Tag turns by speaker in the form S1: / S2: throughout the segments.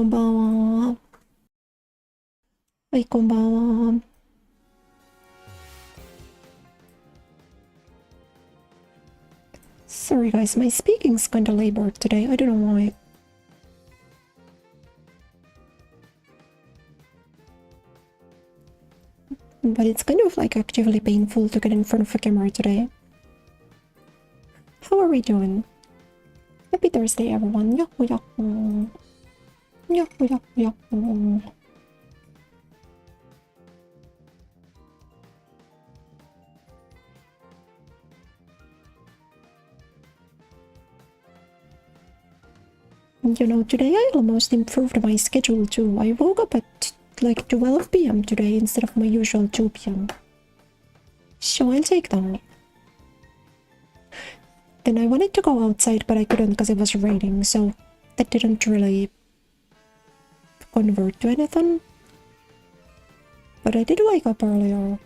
S1: こんばんは。はい、こんばんは。Sorry guys, my speaking's kinda labored today, I don't know why. But it's kind of like actively painful to get in front of a camera today. How are we doing? Happy Thursday everyone. Yahoo yahoo. Yahoo yahoo yahoo. You know, today I almost improved my schedule too. I woke up at like 12 p.m. today instead of my usual 2 p.m. So I'll take that. Then I wanted to go outside, but I couldn't because it was raining, so that didn't really convert to anything. But I did wake up earlier.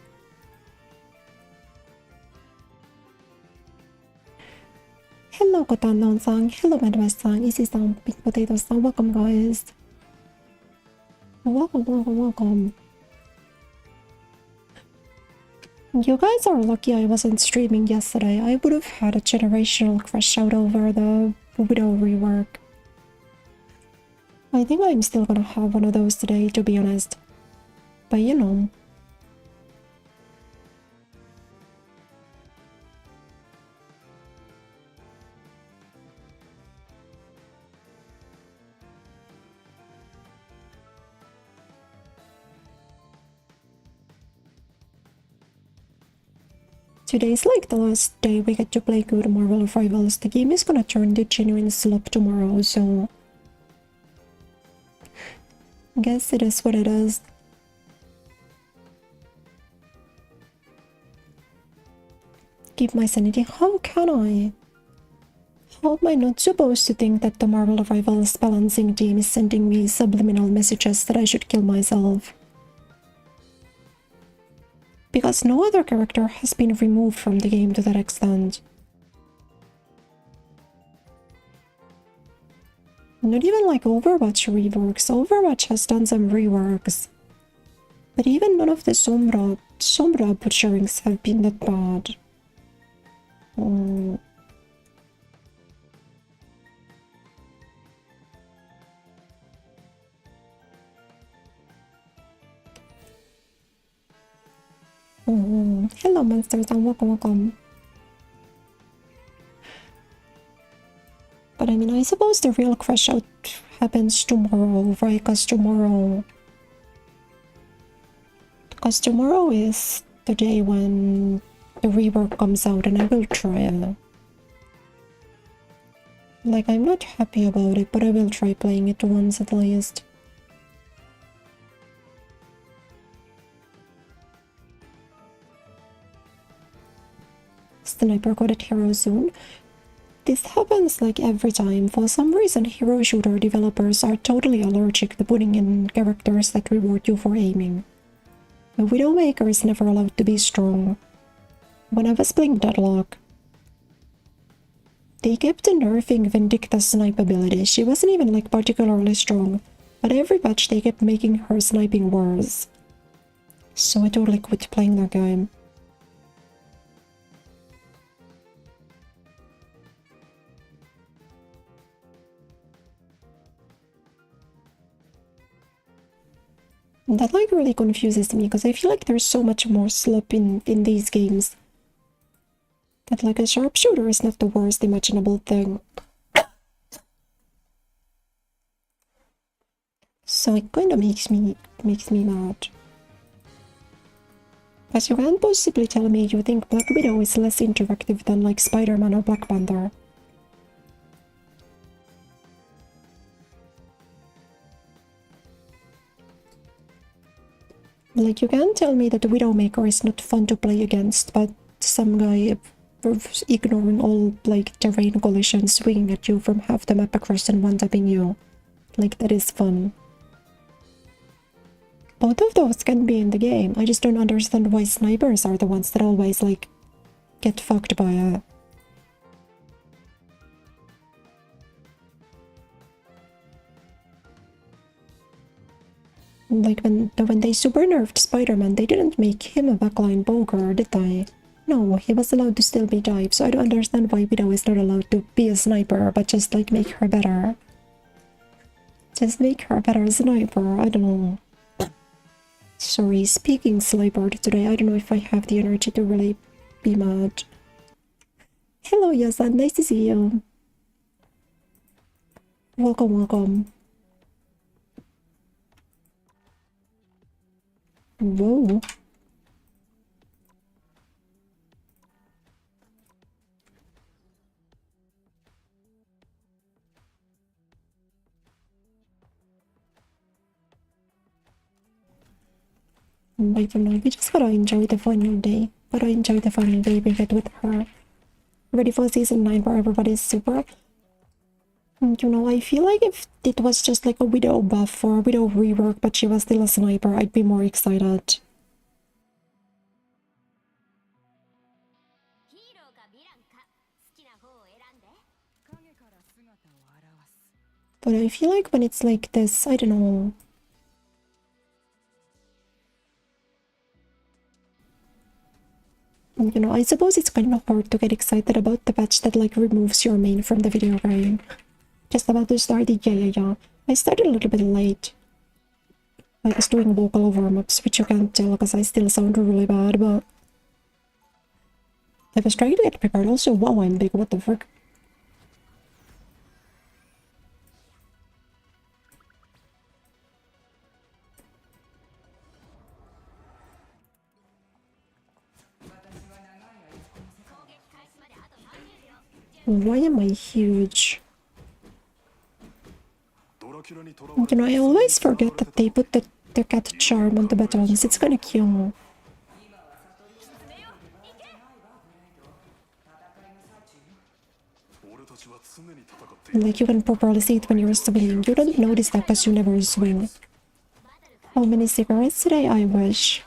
S1: Hello, Kotanon-san. Hello, Madras-san. Isi-san, Big Potato-san. Welcome, guys. Welcome, welcome, welcome. You guys are lucky I wasn't streaming yesterday. I would have had a generational crash out over the Widow rework. I think I'm still gonna have one of those today, to be honest. But you know. Today's like the last day we get to play good Marvel Rivals. The game is gonna turn to genuine slop tomorrow, so... I guess it is what it is. Keep my sanity. How can I? How am I not supposed to think that the Marvel Rivals balancing team is sending me subliminal messages that I should kill myself? Because no other character has been removed from the game to that extent. Not even like Overwatch reworks. Overwatch has done some reworks. But even none of the Sombra butcherings have been that bad. Hello, monsters, and welcome, welcome. But I mean, I suppose the real crash out happens tomorrow, right? Because tomorrow is the day when the rework comes out, and I will try it. Like, I'm not happy about it, but I will try playing it once at least. Sniper got at hero soon. This happens like every time. For some reason, hero shooter developers are totally allergic to putting in characters that reward you for aiming. A Widowmaker is never allowed to be strong. When I was playing Deadlock, they kept nerfing Vindicta's snipe ability. She wasn't even like particularly strong, but every patch they kept making her sniping worse. So I totally quit playing that game. That like really confuses me because I feel like there's so much more slop in these games. That like a sharpshooter is not the worst imaginable thing. So it kinda makes me mad. As you can't possibly tell me you think Black Widow is less interactive than like Spider-Man or Black Panther. Like, you can't tell me that the Widowmaker is not fun to play against, but some guy ignoring all, like, terrain collisions swinging at you from half the map across and one-tapping you. Like, that is fun. Both of those can be in the game. I just don't understand why snipers are the ones that always, like, get fucked by it. Like when they super nerfed Spider-Man, they didn't make him a backline poker, did they? No, he was allowed to still be dive, so I don't understand why Widow is not allowed to be a sniper, but just like make her better. Just make her a better sniper, I don't know. Sorry, speaking sniper today, I don't know if I have the energy to really be mad. Hello, Yasan, nice to see you. Welcome, welcome. Whoa. I don't know, we just gotta enjoy the final day. Gotta enjoy the final day we get with her. Ready for season 9 where everybody's super. And, you know, I feel like if it was just like a Widow buff or a Widow rework, but she was still a sniper, I'd be more excited. But I feel like when it's like this, I don't know. You know, I suppose it's kind of hard to get excited about the patch that like removes your main from the video game. Just about to start it, yeah. I started a little bit late. I was doing vocal warm-ups, which you can't tell because I still sound really bad, but... I was trying to get prepared. Also, wow, I'm big, what the frick? Why am I huge? You know, I always forget that they put the cat charm on the buttons. It's kinda cute. Like, you can properly see it when you're swinging. You don't notice that because you never swing. How many cigarettes today? I wish.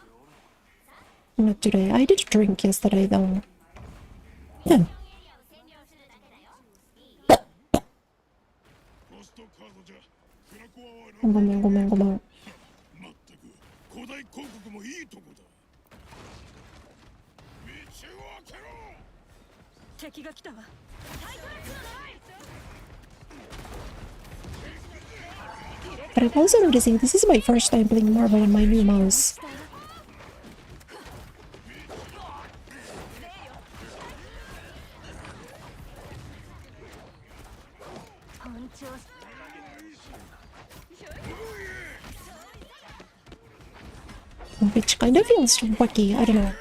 S1: Not today. I did drink yesterday, though. Yeah. 고마워. But I'm also noticing this is my first time playing Marvel on my new mouse. Which kind of feels wacky, I don't know.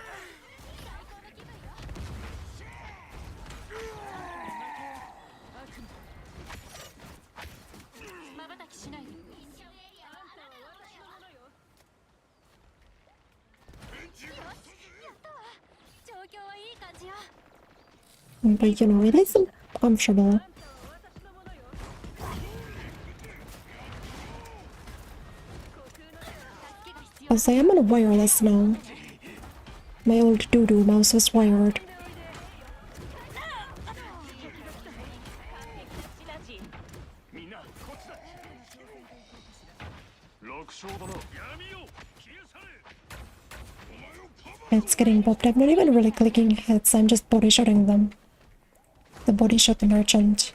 S1: But you know, it is comfortable. Because I am on a wireless now. My old doo-doo mouse was wired. It's getting popped. I'm not even really clicking heads, I'm just body shotting them. The body shot merchant.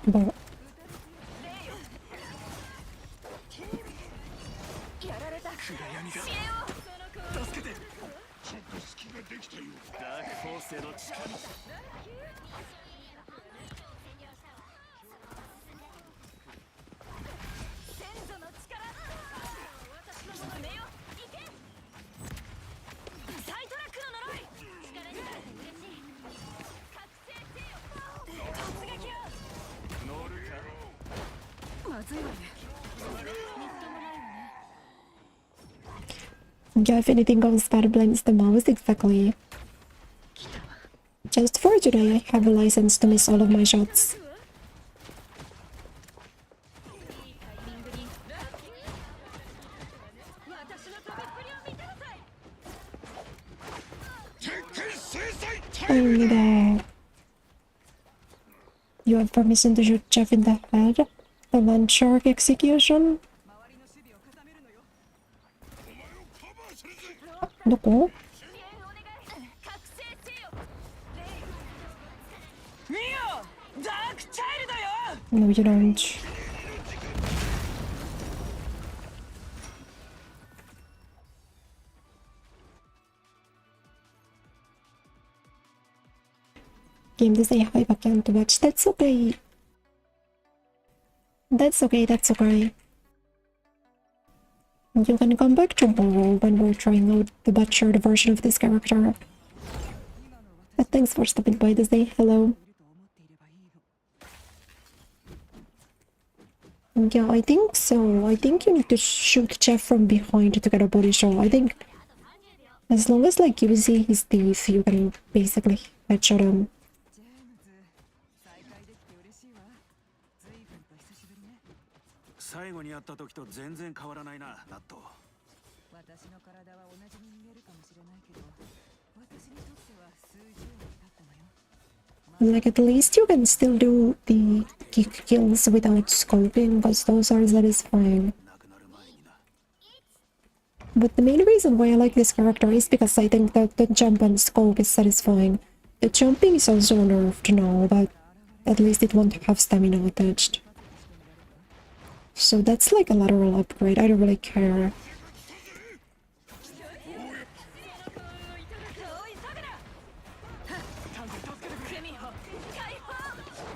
S1: But yeah, if anything goes bad, blames the mouse, exactly. Just for today, I have a license to miss all of my shots. You have permission to shoot Jeff in the head. The land shark execution. どこ? No, you don't. Game to say hi, but can't watch. That's okay. That's okay, that's okay. You can come back tomorrow when we're trying out the butchered version of this character. But thanks for stopping by to say hello. Yeah, I think so. I think you need to shoot Jeff from behind to get a body shot. I think as long as like you see his teeth, you can basically headshot him.
S2: 最後に会った時と全然変わらないな、ナット。
S3: 私の体は同じに見えるかもしれないけど、私にとっては数十年経ったのよ。
S1: Like at least you can still do the kick kills without scoping, because those are satisfying. But the main reason why I like this character is because I think that the jump and scope is satisfying. The jumping is also nerfed now, but at least it won't have stamina attached. So that's like a lateral upgrade, I don't really care.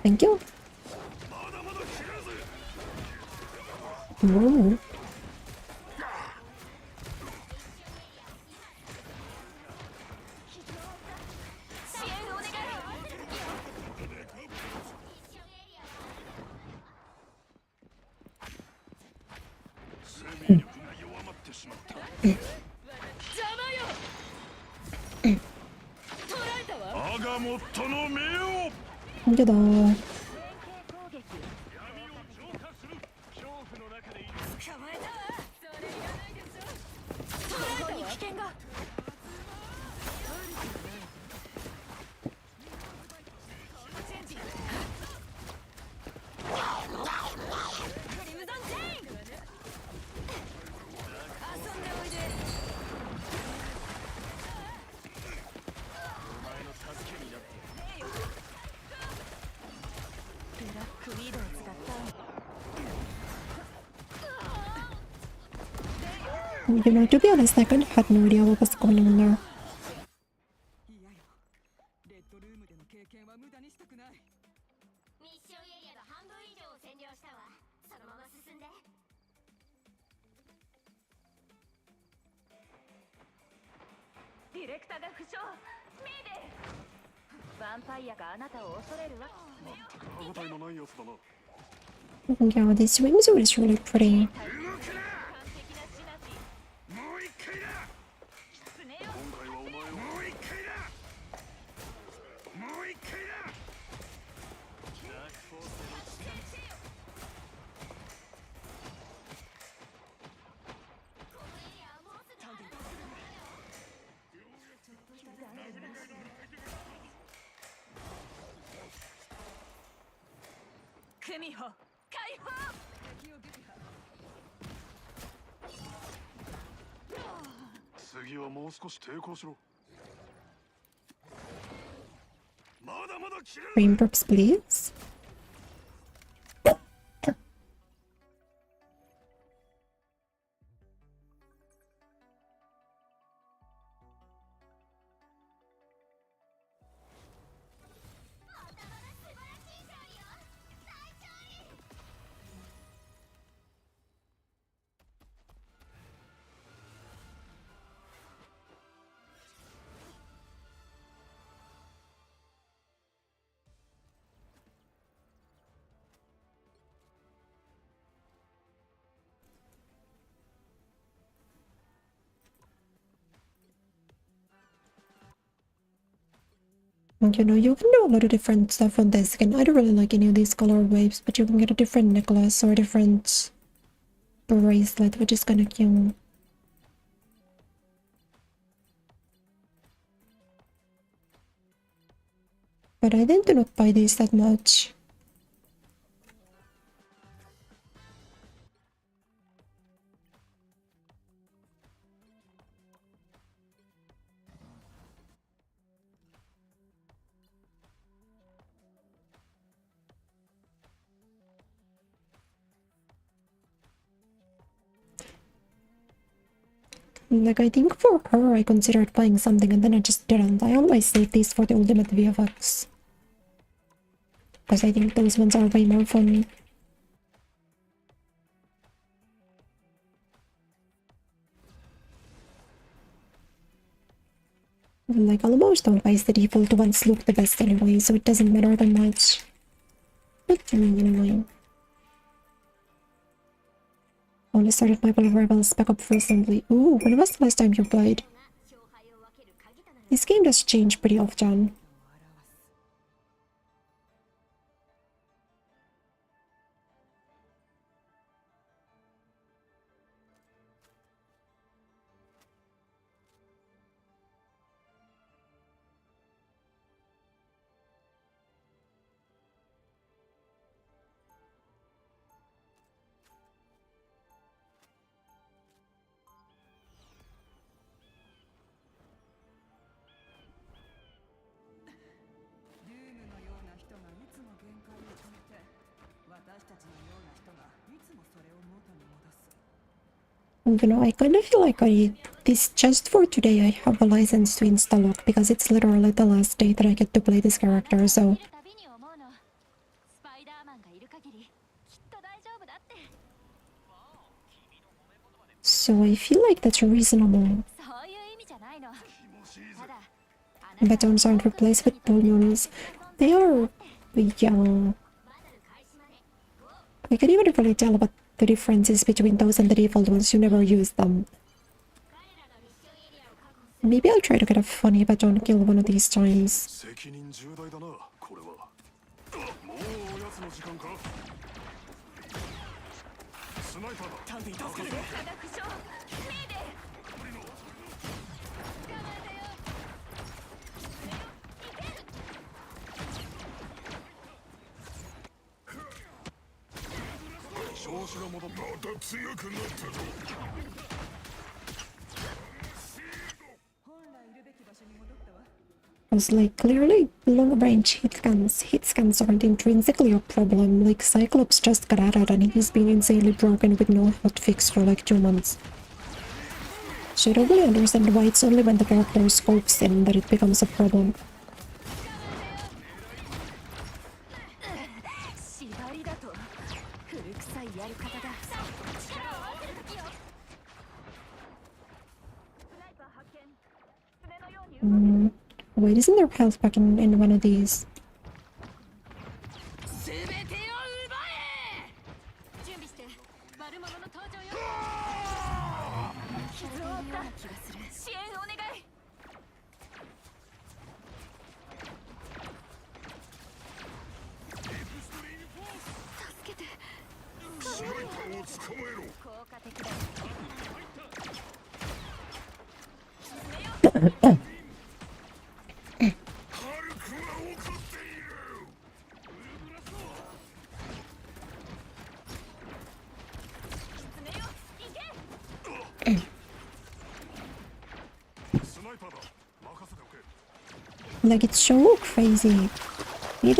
S1: Thank you. Whoa. 여기다. You know, to be honest, I kind of had no idea what was going on there. Yeah, this swimsuit is really pretty. Green burps, please. You know, you can do a lot of different stuff on this skin. I don't really like any of these color waves, but you can get a different necklace or a different bracelet, which is kind of cute. But I tend to not buy these that much. Like, I think for her, I considered buying something and then I just didn't. I always save these for the ultimate VFX. Because I think those ones are way more fun. Like, almost always the default ones look the best anyway, so it doesn't matter that much. But anyway. Only started my Rivals back up recently. Ooh, when was the last time you played? This game does change pretty often. You know, I kind of feel like this just for today I have a license to install because it's literally the last day that I get to play this character, so... So I feel like that's reasonable. Batons aren't replaced with pulmons. They are... yeah... I can't even really tell what the differences between those and the default ones. You never use them. Maybe I'll try to get a funny baton kill one of these times. I was like, clearly long-range hit scans aren't intrinsically a problem. Like, Cyclops just got added and he's been insanely broken with no hotfix for like 2 months. So I don't really understand why it's only when the character scopes in that it becomes a problem. Wait, isn't there health back in one of these? Like, it's so crazy. He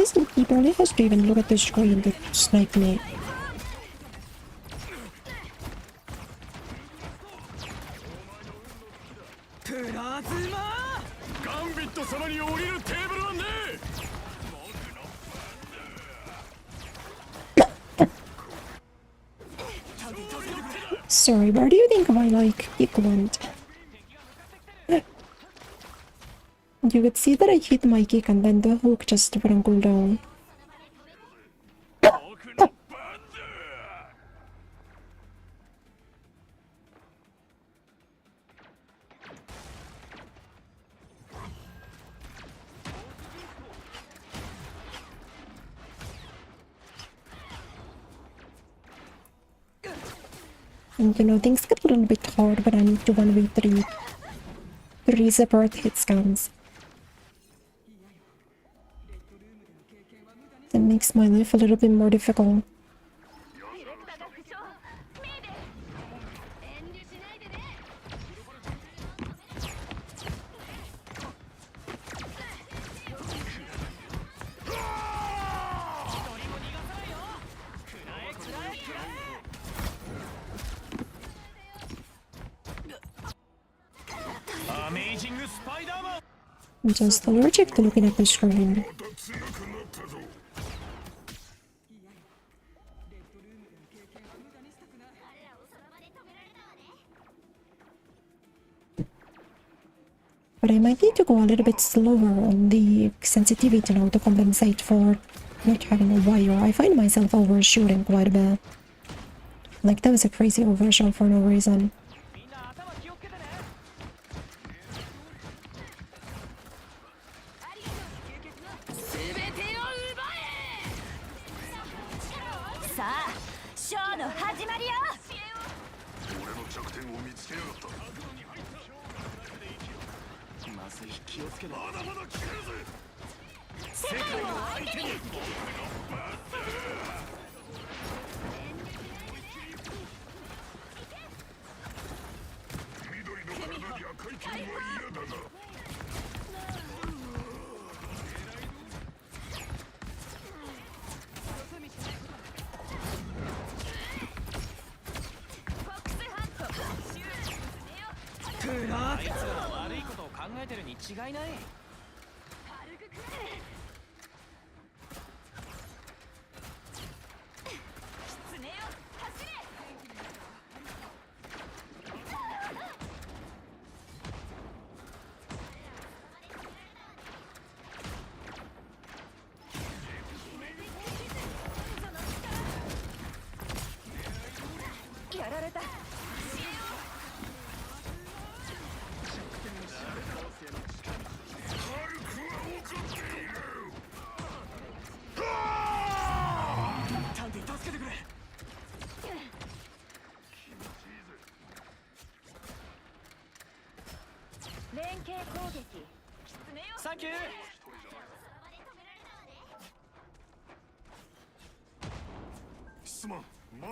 S1: barely has to even look at the screen to snipe me. Sorry, where do you think my, like, kick went? You could see that I hit my kick and then the hook just wouldn't cool down. And you know, things get a little bit hard when I need to 1v3 3 separate hit scans. That makes my life a little bit more difficult. I'm just allergic to looking at the screen. But I might need to go a little bit slower on the sensitivity now to compensate for not having a wire. I find myself overshooting quite a bit. Like, that was a crazy overshot for no reason.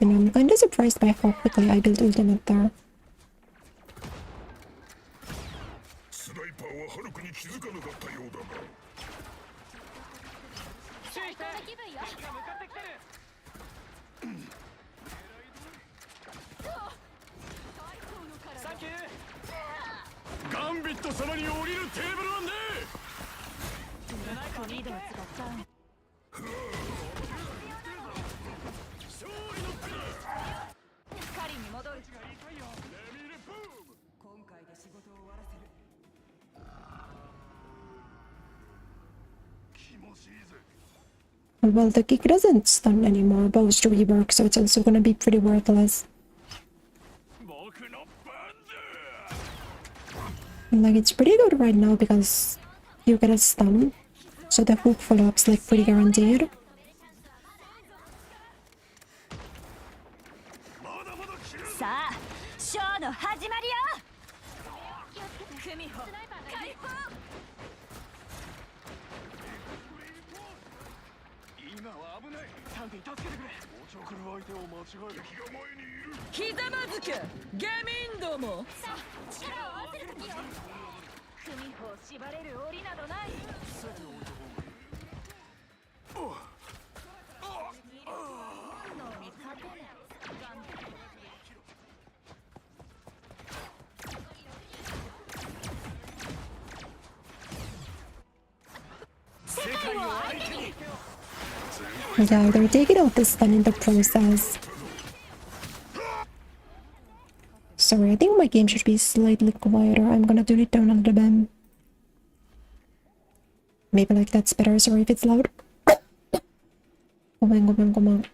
S1: And I'm kinda surprised by how quickly I built ultimate there. Well, the kick doesn't stun anymore, bows to rework, so it's also gonna be pretty worthless. Like, it's pretty good right now because you get a stun, so the hook follow-up's like pretty guaranteed. Yeah, they're taking out the stun in the process. Sorry, I think my game should be slightly quieter. I'm gonna tune it down a little bit. Maybe like that's better. Sorry if it's loud. Come on.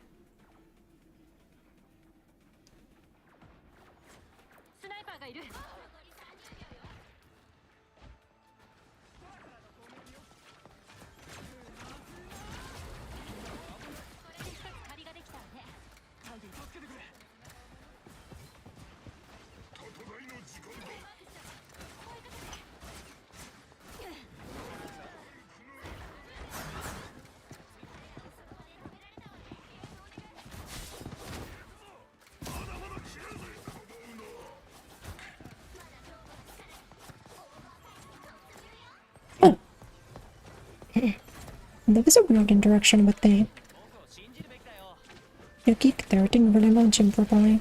S1: That was a weird interaction with the kick there. Didn't really launch him properly.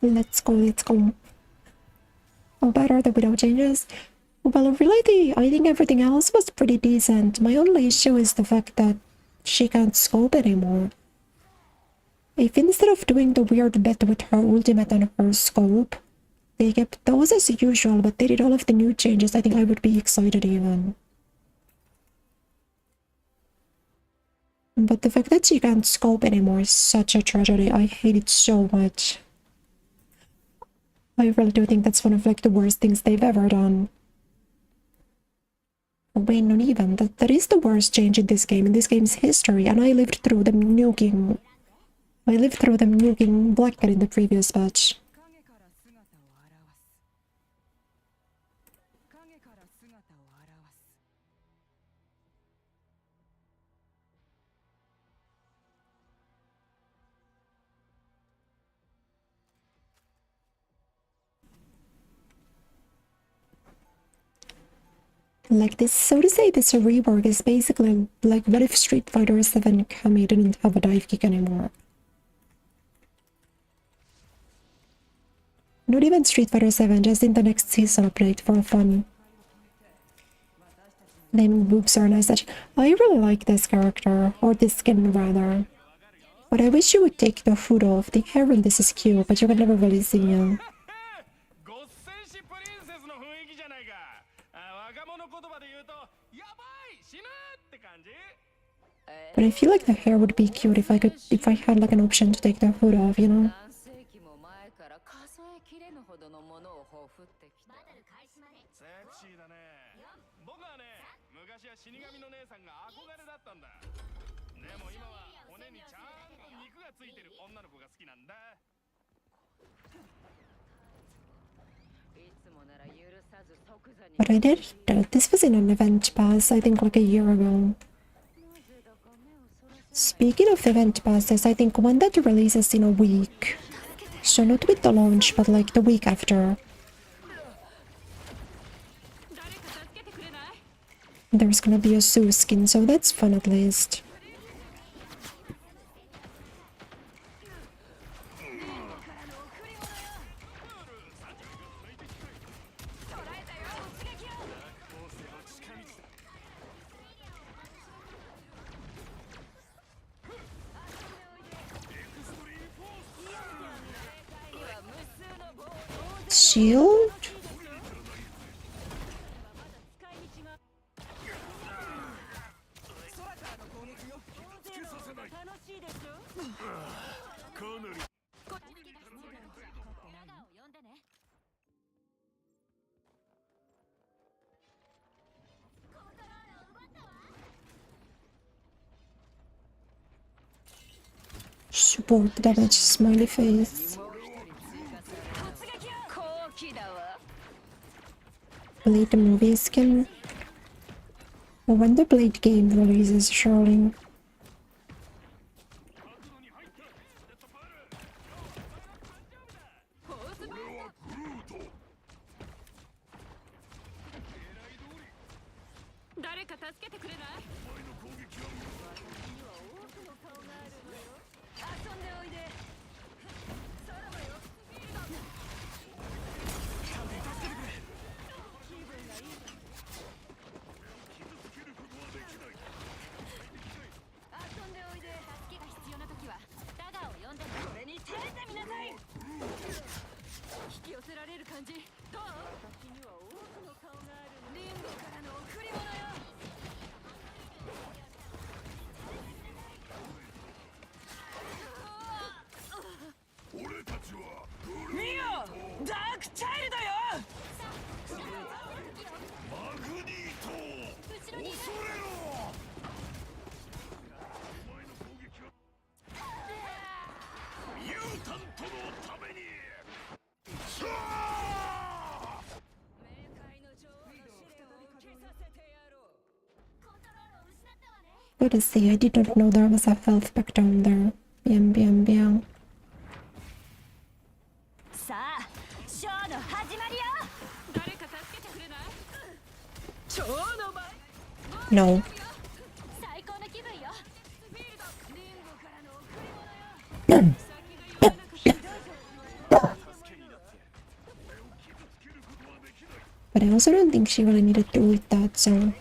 S1: Let's go, let's go. How bad are the widow changes? Well, really, I think everything else was pretty decent. My only issue is the fact that she can't scope anymore. If instead of doing the weird bet with her ultimate and her scope, they kept those as usual, but they did all of the new changes, I think I would be excited even. But the fact that she can't scope anymore is such a tragedy. I hate it so much. I really do think that's one of like the worst things they've ever done. Wait, not even. That is the worst change in this game's history, and I lived through them nuking Blackcat in the previous patch. Like this, so to say, this rework is basically like, what if Street Fighter 7 Kami didn't have a dive kick anymore? Not even Street Fighter 7, just in the next season update for fun. Name boobs are nice. I really like this character, or this skin rather. But I wish you would take the hood off. The hair in this is cute, but you can never really see him. But I feel like the hair would be cute if I had like an option to take the hood off, you know? But I did, this was in an event pass, I think like a year ago. Speaking of event passes, I think one that releases in a week. So not with the launch, but like the week after. There's gonna be a Sue skin, so that's fun at least. Shield? Support damage, smiley face. Blade movie skin. When the Blade game releases, surely. What is see? I did not know there was a health pack down there. Biang. No. But I also don't think she really needed to ult that, so...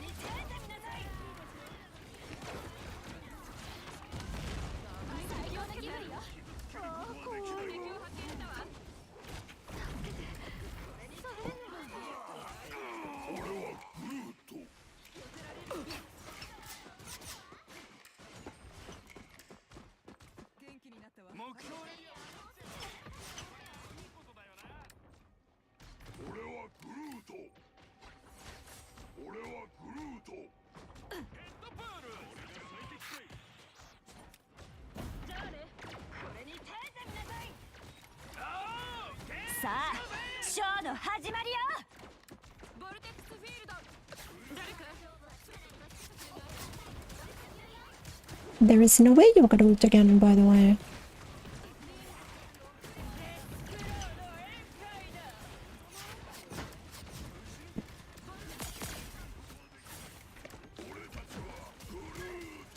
S1: There is no way you got ult again, by the way.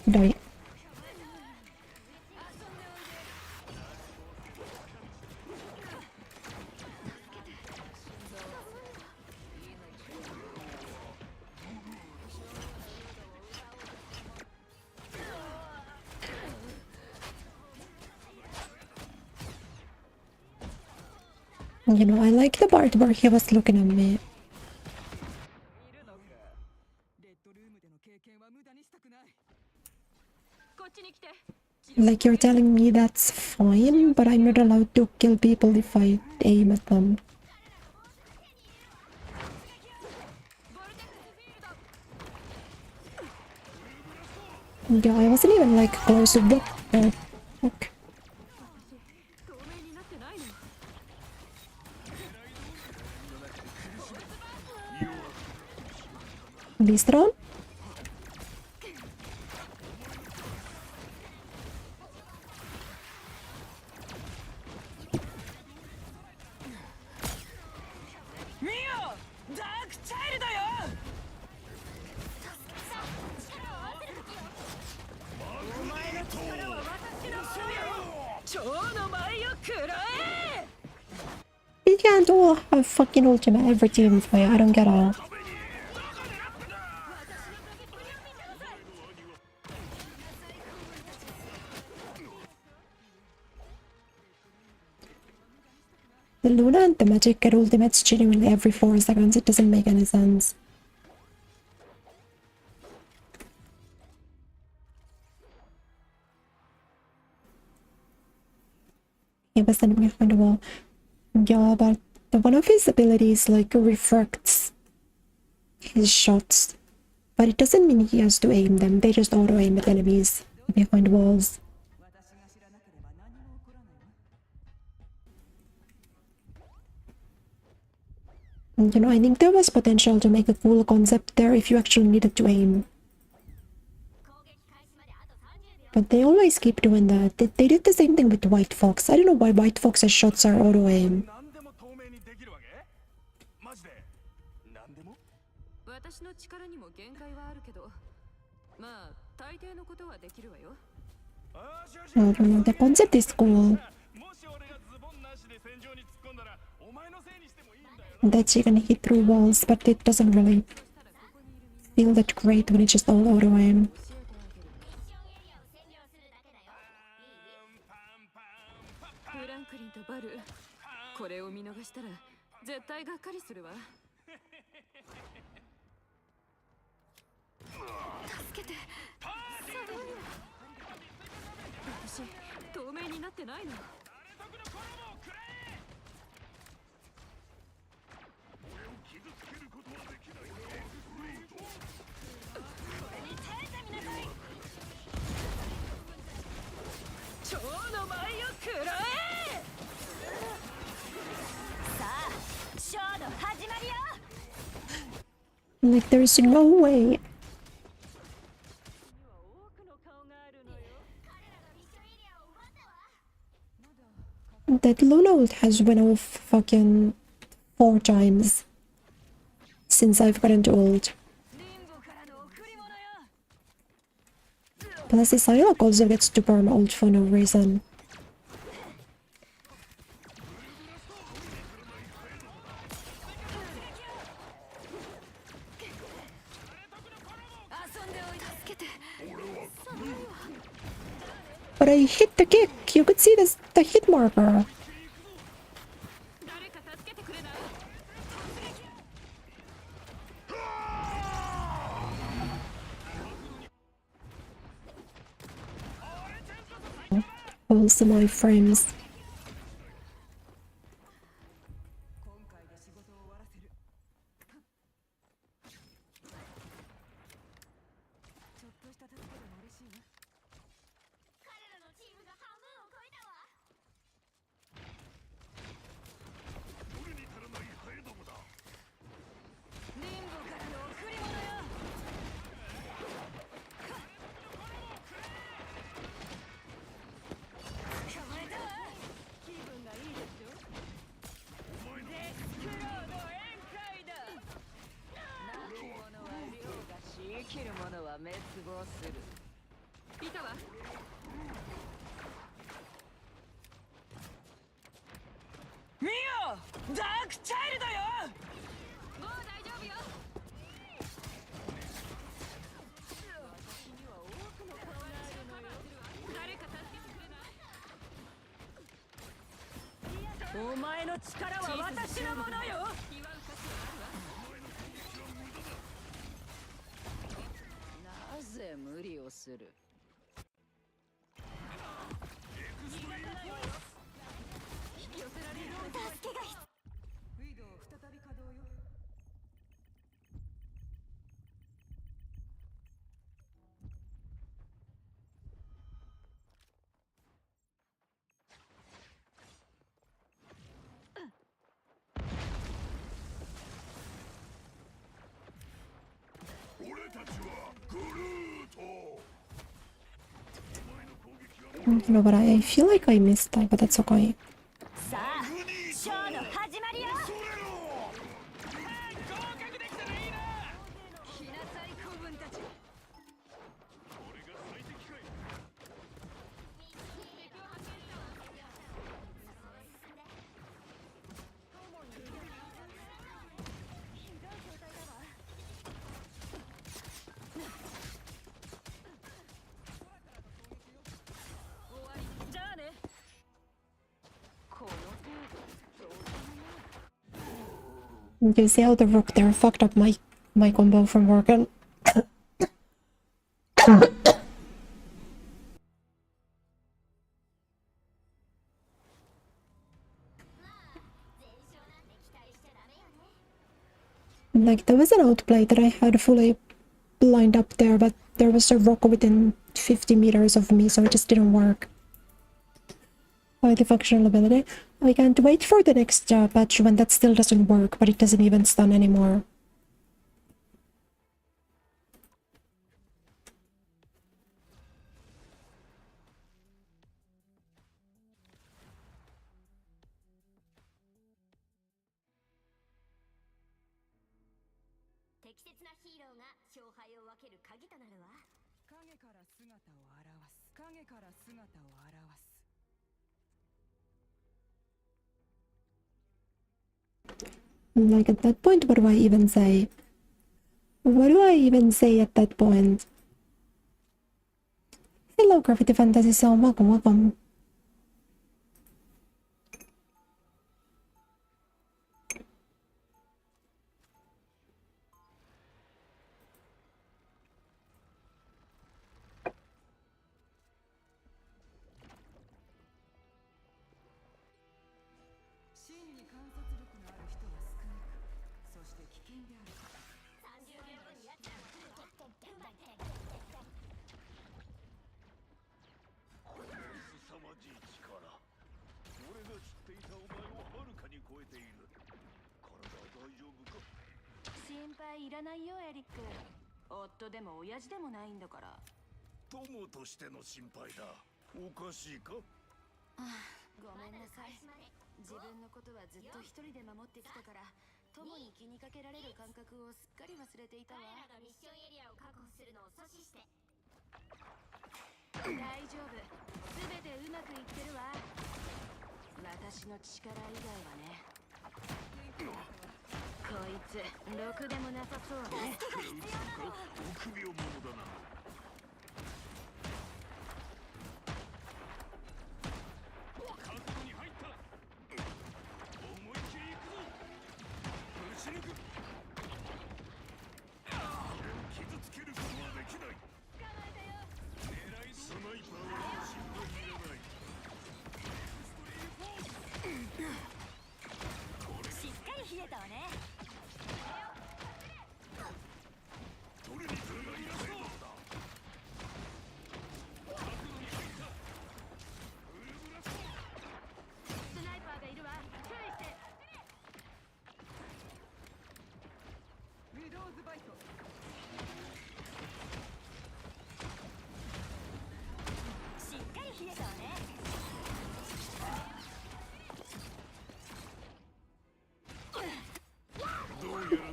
S1: Die. You know, I like the part where he was looking at me. Like, you're telling me that's fine, but I'm not allowed to kill people if I aim at them. Yeah, I wasn't even like close to what the fuck. Beast round? You can't all have fucking ultimate every team fight, I don't get it. The Luna and the Magic get ultimates genuinely every 4 seconds, it doesn't make any sense. He was standing behind the wall. Yeah, but one of his abilities like refracts his shots. But it doesn't mean he has to aim them, they just auto-aim at enemies behind walls. You know, I think there was potential to make a cool concept there if you actually needed to aim. But they always keep doing that. They did the same thing with White Fox. I don't know why White Fox's shots are auto-aim. I don't know, the concept is cool. That she can hit through walls, but it doesn't really feel that great when it's just all auto-aim. Like, there's no way. That Luna ult has went off fucking 4 times since I've gotten to ult. Plus, the Psylocke also gets to perm ult for no reason. But I hit the kick. You could see this, the hit marker. Also my frames.
S3: 今回で仕事を終わらせる。ちょっとした助けでも嬉しいな。彼らのチームが半分を超えたわ。
S2: 俺に足らないハエどもだ。
S3: リンボからの贈り物よ。捕まえたわ。気分がいいでしょ。デスクロード宴会だ。なき者は凌駕し、生きる者は滅亡する。いたわ。見よ、ダークチャイルドよ。もう大丈夫よ。私には多くの顔があるのよ。誰か助けてくれない？お前の力は私のものよ。言わん価値はあるわ。なぜ無理をする？引き寄せられる助けが必要。ウィドウ再び稼働よ。
S2: 俺たちはグルート。
S1: No, but I feel like I missed that, but that's okay.
S3: さあ、ショーの始まりよ。
S2: 合格できたらいいな。
S3: 来なさい、子分たち。
S2: 俺が最適かい。
S3: じゃあね。この程度。
S1: You see how the rook there fucked up my combo from working. Like, there was an outplay that I had fully lined up there, but there was a rook within 50 meters of me, so it just didn't work. Highly functional ability. I can't wait for the next patch when that still doesn't work, but it doesn't even stun anymore. Like, at that point, what do I even say? What do I even say at that point? Hello, Graffiti Fantasy Song. Welcome, welcome.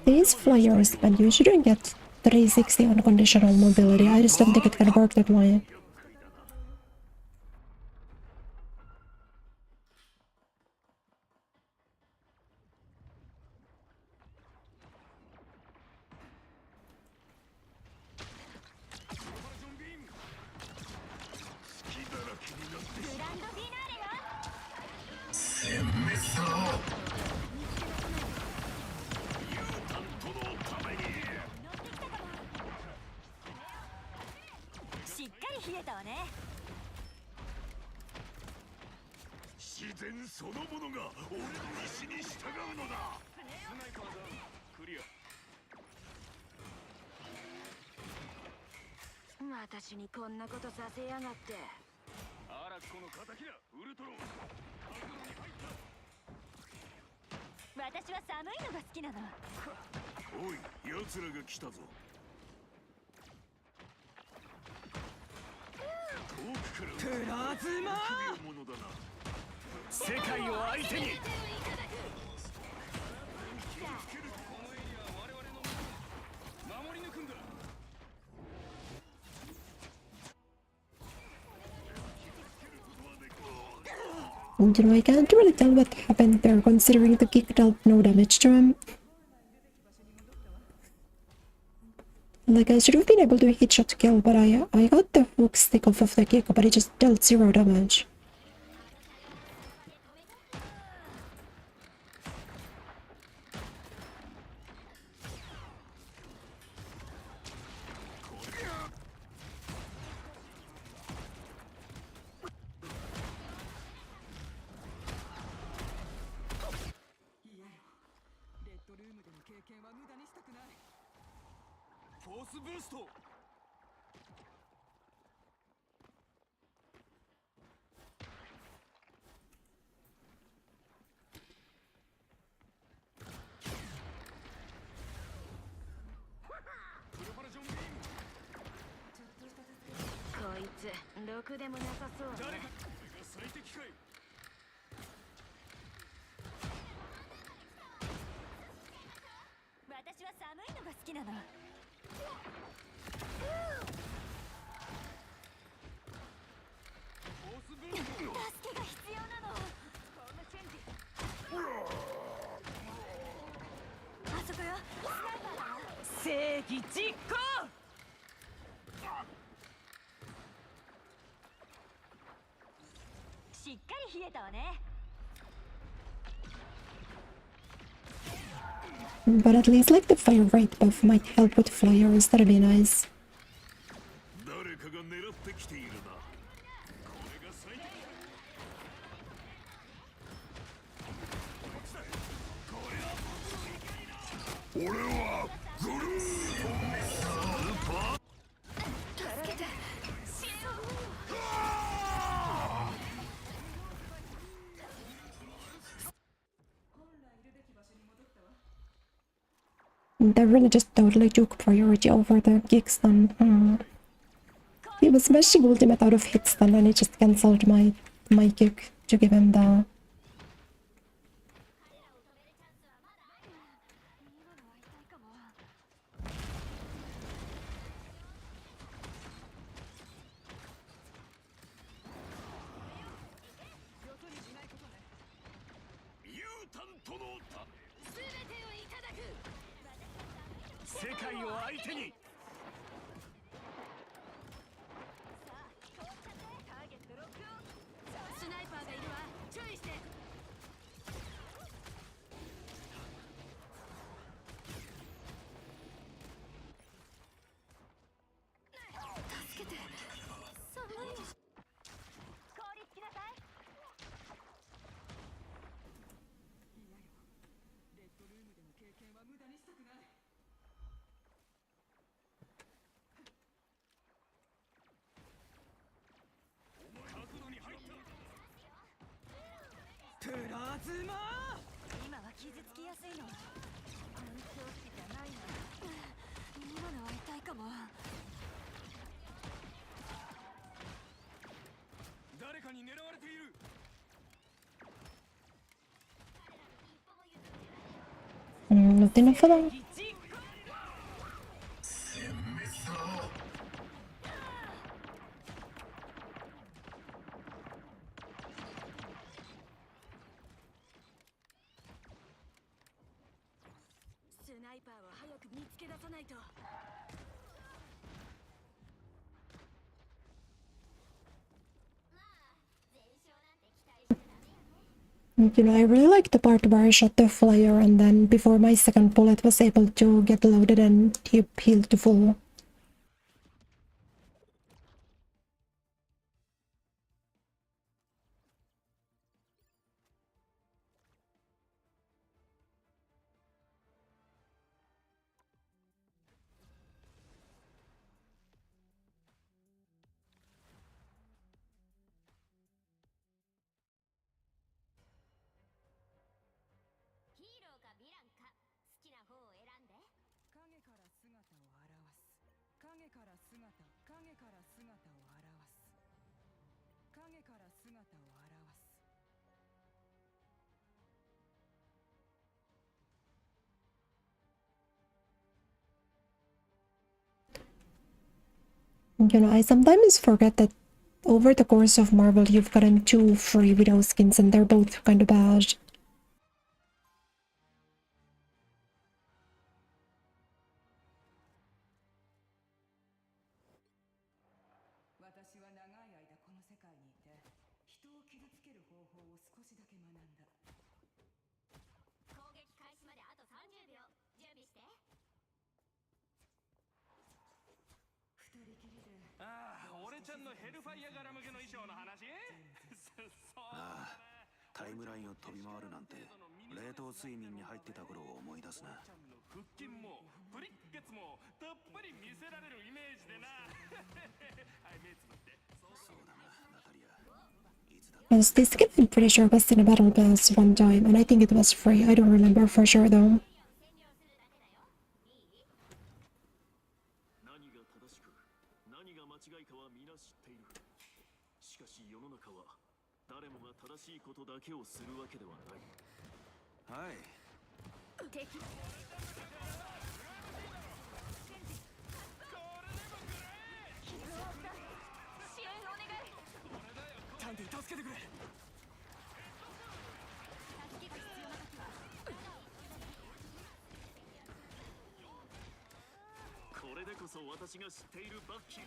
S1: these flyers, but you shouldn't get 360 unconditional mobility. I just don't think it can work that way. And you know, I can't really tell what happened there, considering the kick dealt no damage to him. Like, I should have been able to hit shot kill, but I got the hook stick off of the kick, but it just dealt 0 damage. But at least, like, the fire rate buff might help with flyers. That'd be nice. That really just totally took priority over the kick stun. He was smashing ultimate out of hit stun and it just cancelled my kick to give him the... Not enough for that. You know, I really like the part where I shot the flyer and then before my second bullet was able to get loaded and he healed to full. You know, I sometimes forget that over the course of Marvel, you've gotten 2 free Widow skins and they're both kind of bad. Yes, this skin I'm pretty sure was in a battle pass one time, and I think it was free. I don't remember for sure though.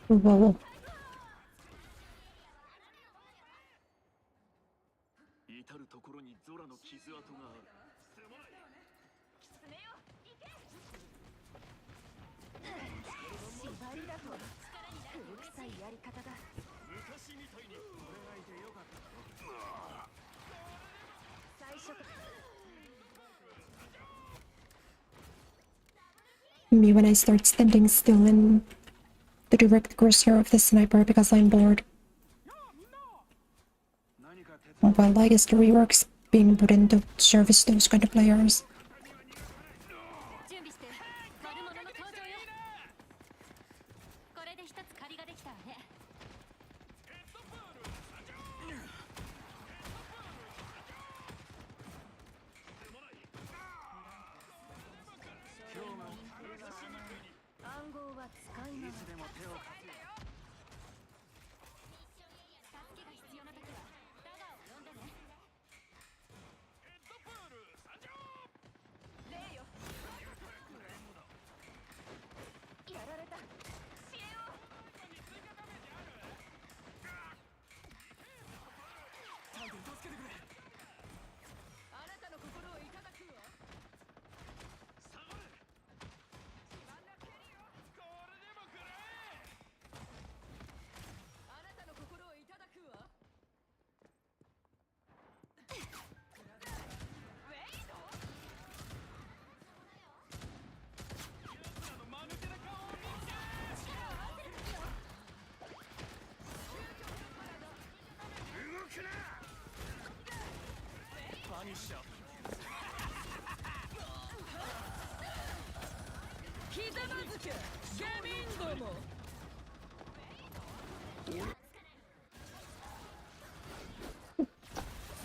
S1: Whoa. Me when I start standing still in the direct crosshair of the sniper because I'm bored. Well, I guess the rework's being put in to service those kind of players.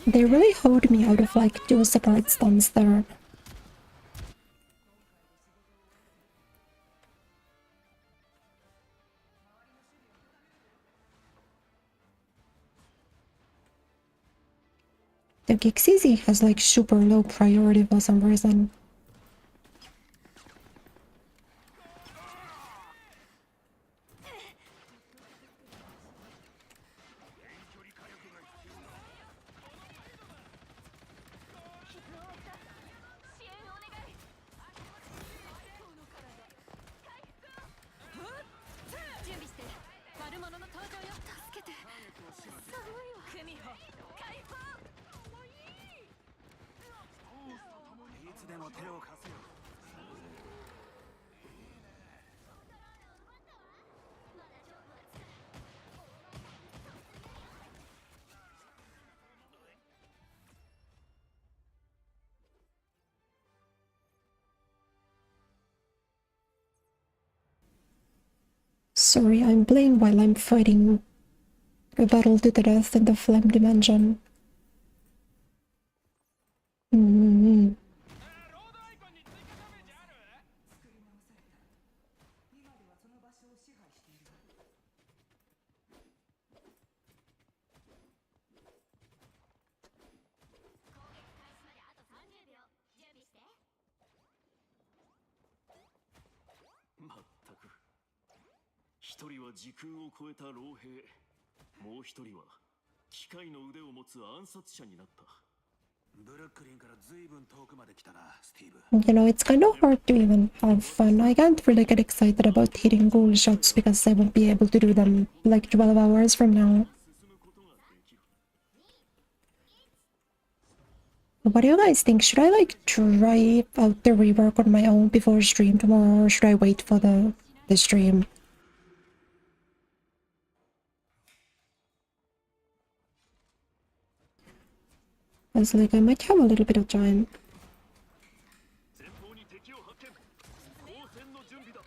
S1: They really hoed me out of like 2 separate stuns there. The Gixisi has like super low priority for some reason.
S3: ミホ解放
S2: いつでも手を貸すよ。
S1: Sorry, I'm playing while I'm fighting a battle to the death in the Flame Dimension. Mm.
S4: まったく。一人は時空を超えた老兵、もう一人は機械の腕を持つ暗殺者になった。
S2: ブルックリンからずいぶん遠くまで来たな、スティーブ。
S1: You know, it's kind of hard to even have fun. I can't really get excited about hitting goal shots because I won't be able to do them like 12 hours from now. What do you guys think? Should I like try out the rework on my own before stream tomorrow, or should I wait for the stream? I was like, I might have a little bit of time.
S4: 前方に敵を発見。交戦の準備だ。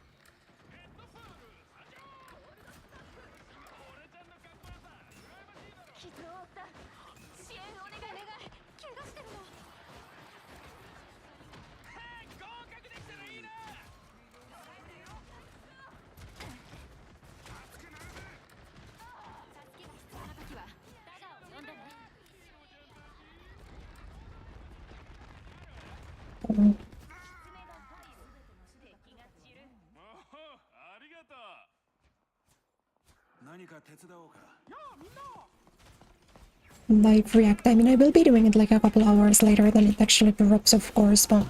S3: 傷を負った支援お願い怪我してるの合格できたらいいな助けが必要な時はダガーを呼んでね
S1: Live react. I mean, I will be doing it like a couple hours later than it actually drops, of course, but...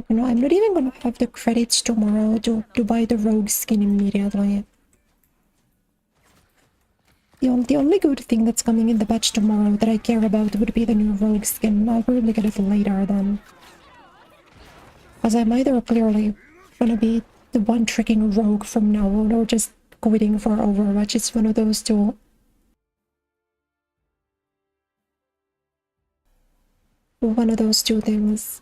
S1: You know, I'm not even gonna have the credits tomorrow to buy the rogue skin immediately. The only good thing that's coming in the patch tomorrow that I care about would be the new rogue skin. I'll probably get it later then. Because I'm either clearly gonna be the one tricking rogue from now on or just quitting for Overwatch. It's one of those two. One of those two things.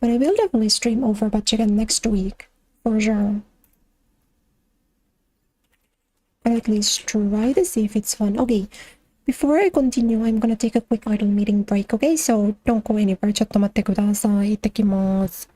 S1: But I will definitely stream Overwatch again next week, for sure. I'll at least try to see if it's fun. Okay, before I continue, I'm gonna take a quick idle meeting break, okay? So don't go anywhere. ちょっと待ってください。行ってきます。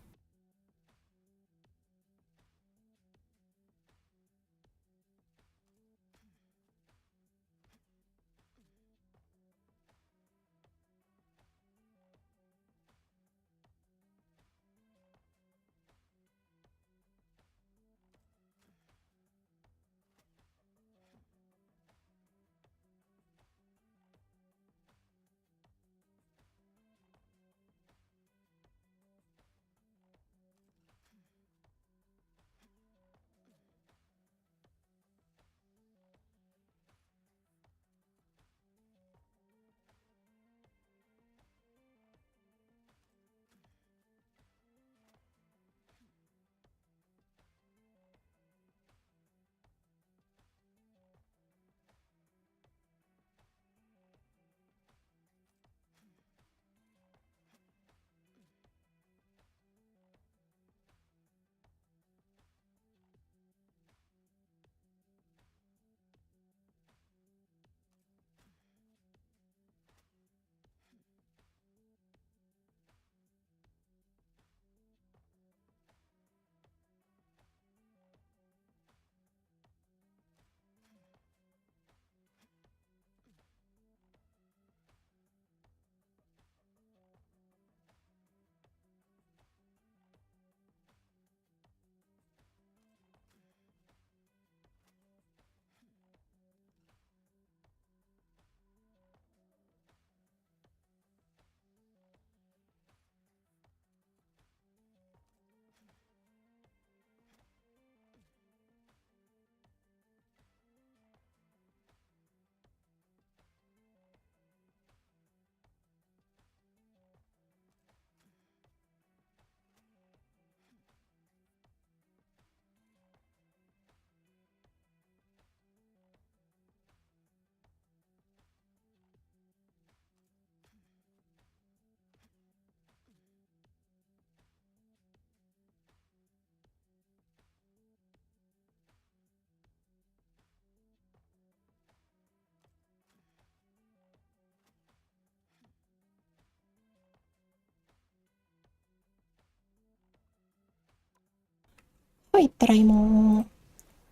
S1: はい、ただいま。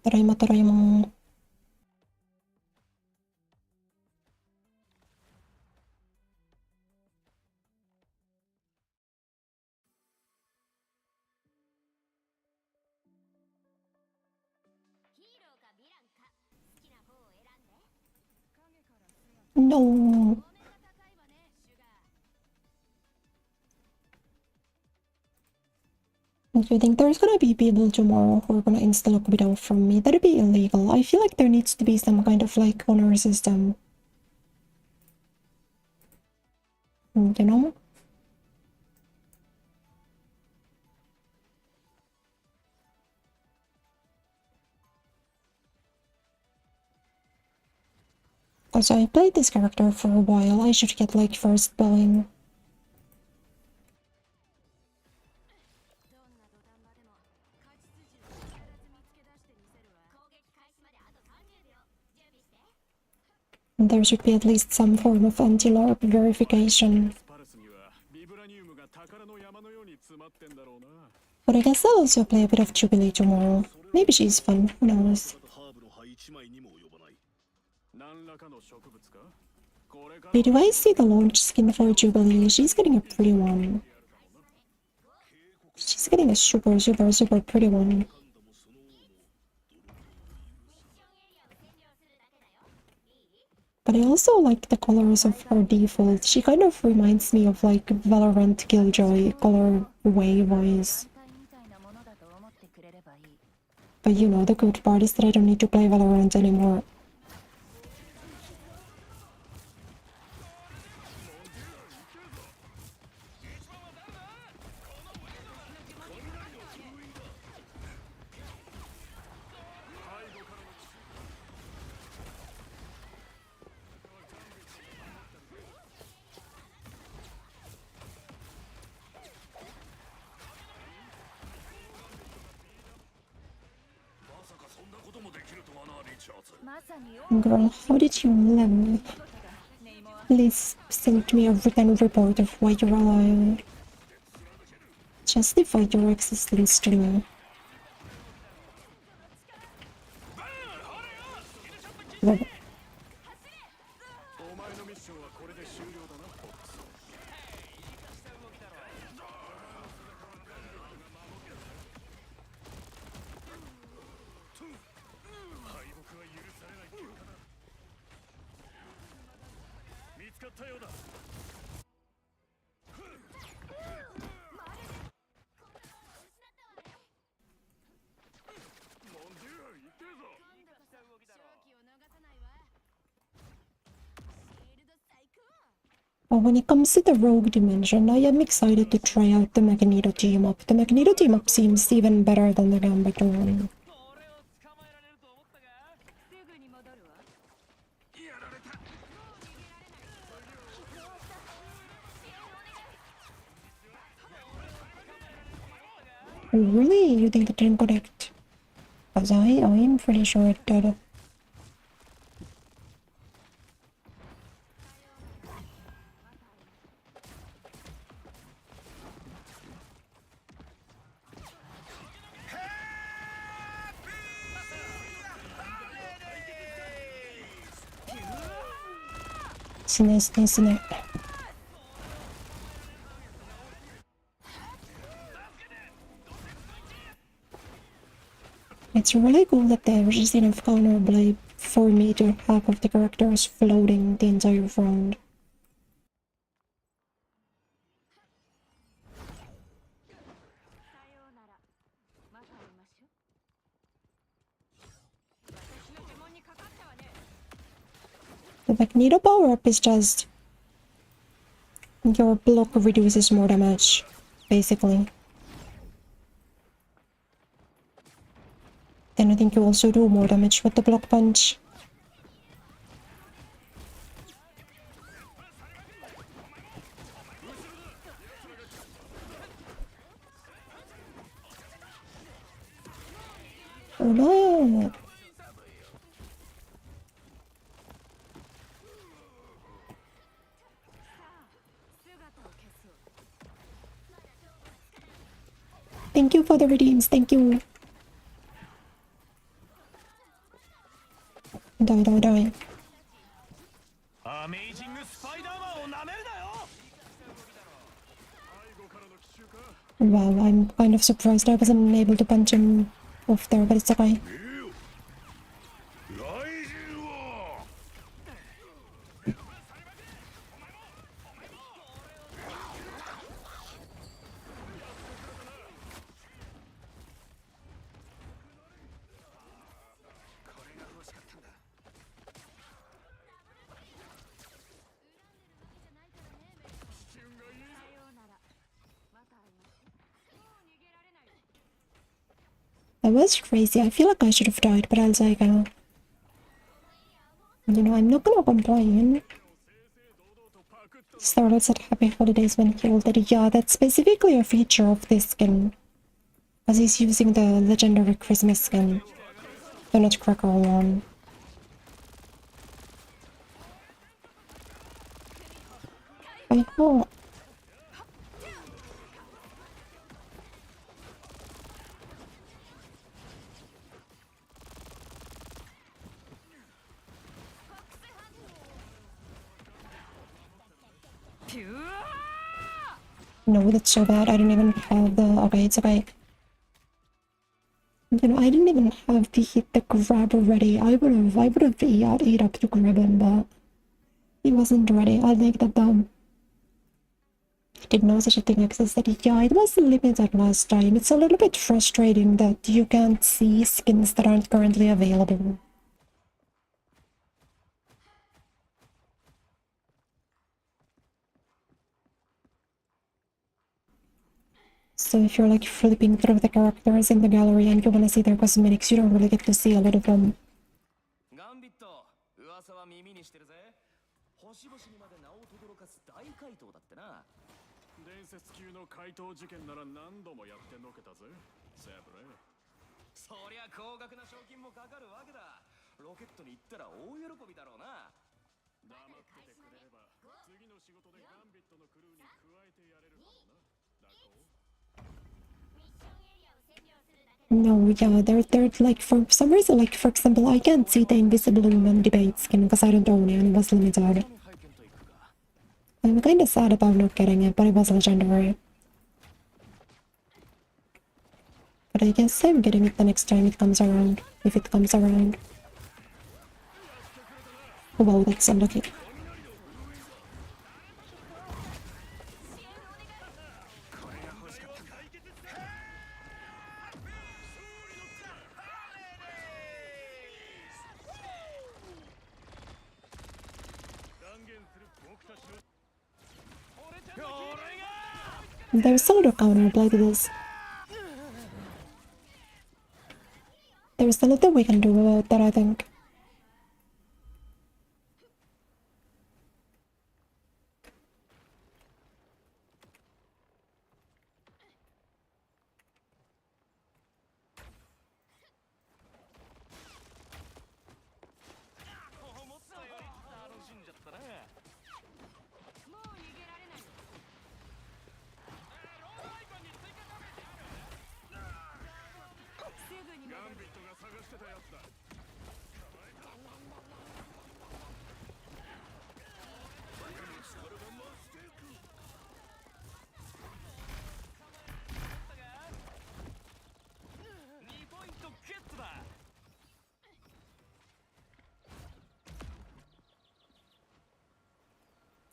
S1: ただいま、ただいま。No. Do you think there's gonna be people tomorrow who are gonna install a cooldown from me? That'd be illegal. I feel like there needs to be some kind of like honor system. You know? Also, I played this character for a while. I should get like first billing. There should be at least some form of anti-LARP verification. But I guess I'll also play a bit of Jubilee tomorrow. Maybe she's fun, who knows. Wait, do I see the launch skin for Jubilee? She's getting a pretty one. She's getting a super, super, super pretty one. But I also like the colors of her default. She kind of reminds me of like Valorant Killjoy colorway wise. But you know, the good part is that I don't need to play Valorant anymore. Girl, how did you live? Please send me a written report of why you're alive. Justify your existence to me. Love it. But when it comes to the rogue dimension, I am excited to try out the Magneto team-up. The Magneto team-up seems even better than the Gambit one. Really? You think it didn't connect? Because I'm pretty sure it did. Snake. It's really cool that there is enough counterplay for me to have half of the characters floating the entire round. The Magneto power-up is just your block reduces more damage, basically. Then I think you also do more damage with the block punch. Oh no! Thank you for the redeems, thank you. Die, die, die.
S4: アメイジングスパイダーマンをなめるなよ。
S1: Wow, I'm kind of surprised I wasn't able to punch him off there, but it's okay. That was crazy. I feel like I should have died, but I was like, you know, I'm not gonna complain. Starlet said happy holidays when he ulted. Yeah, that's specifically a feature of this skin. Because he's using the legendary Christmas skin. The Nutcracker one. I hope. No, that's so bad. I didn't even have the... Okay, it's okay. You know, I didn't even have to hit the grab ready. I would have ate up to grab him, but he wasn't ready. I'll make that dumb. I didn't know such a thing existed. Yeah, it was limited last time. It's a little bit frustrating that you can't see skins that aren't currently available. So if you're like flipping through the characters in the gallery and you want to see their cosmetics, you don't really get to see a lot of them. No, yeah, they're like, for some reason, like, for example, I can't see the Invisible Woman debate skin because I don't own it and it was limited. I'm kinda sad about not getting it, but it was legendary. But I guess I'm getting it the next time it comes around, if it comes around. Oh wow, that's unlucky. There's a little counterplay to this. There's nothing we can do about that, I think.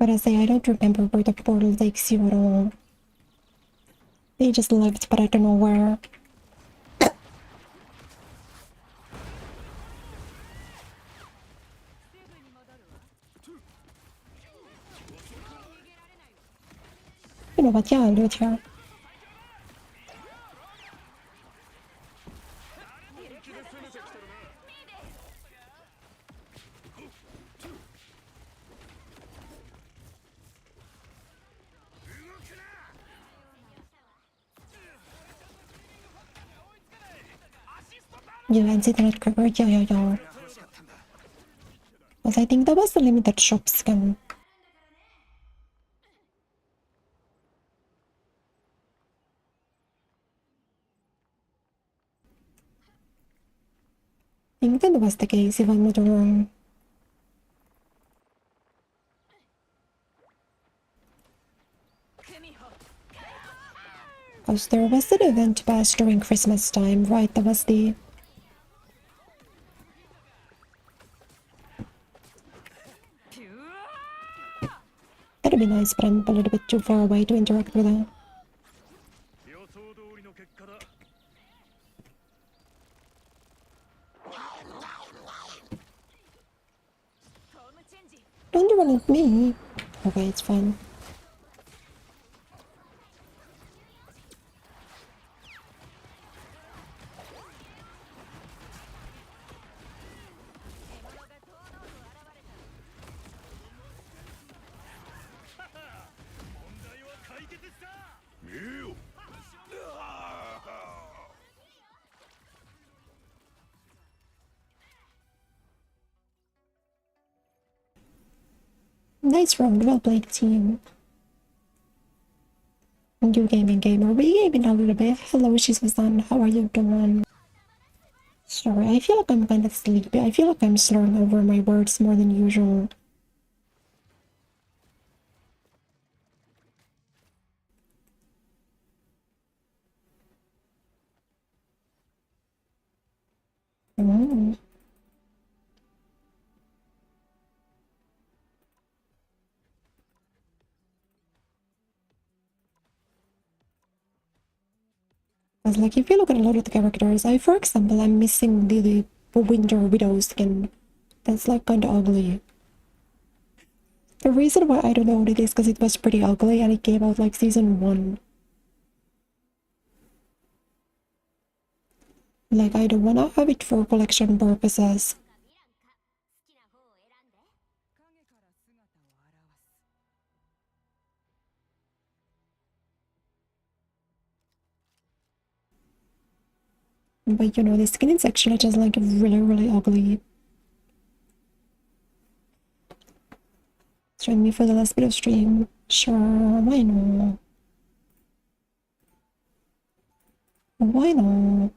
S1: But I say, I don't remember where the portal takes you at all. They just left, but I don't know where. You know what, yeah, I'll do it here. Yeah, and see the Nutcracker, yeah. Because I think that was the limited shop skin. think that was the case if I'm not wrong. Because there was an event passed during Christmas time, right? That was the... That'd be nice, but I'm a little bit too far away to interact with her. Don't run at me. Okay, it's fine. Nice round, well played, team. You gaming gamer, we gaming a little bit. Hello, Shizu-san, how are you doing? Sorry, I feel like I'm kind of sleepy. I feel like I'm slurring over my words more than usual. Because, like, if you look at a lot of the characters, for example, I'm missing the Winter Widow skin. That's, like, kind of ugly. The reason why I don't own it is because it was pretty ugly and it came out, like, season 1. Like, I don't wanna have it for collection purposes. But you know, the skin is actually just like really ugly. Join me for the last bit of stream. Sure, why not? Why not?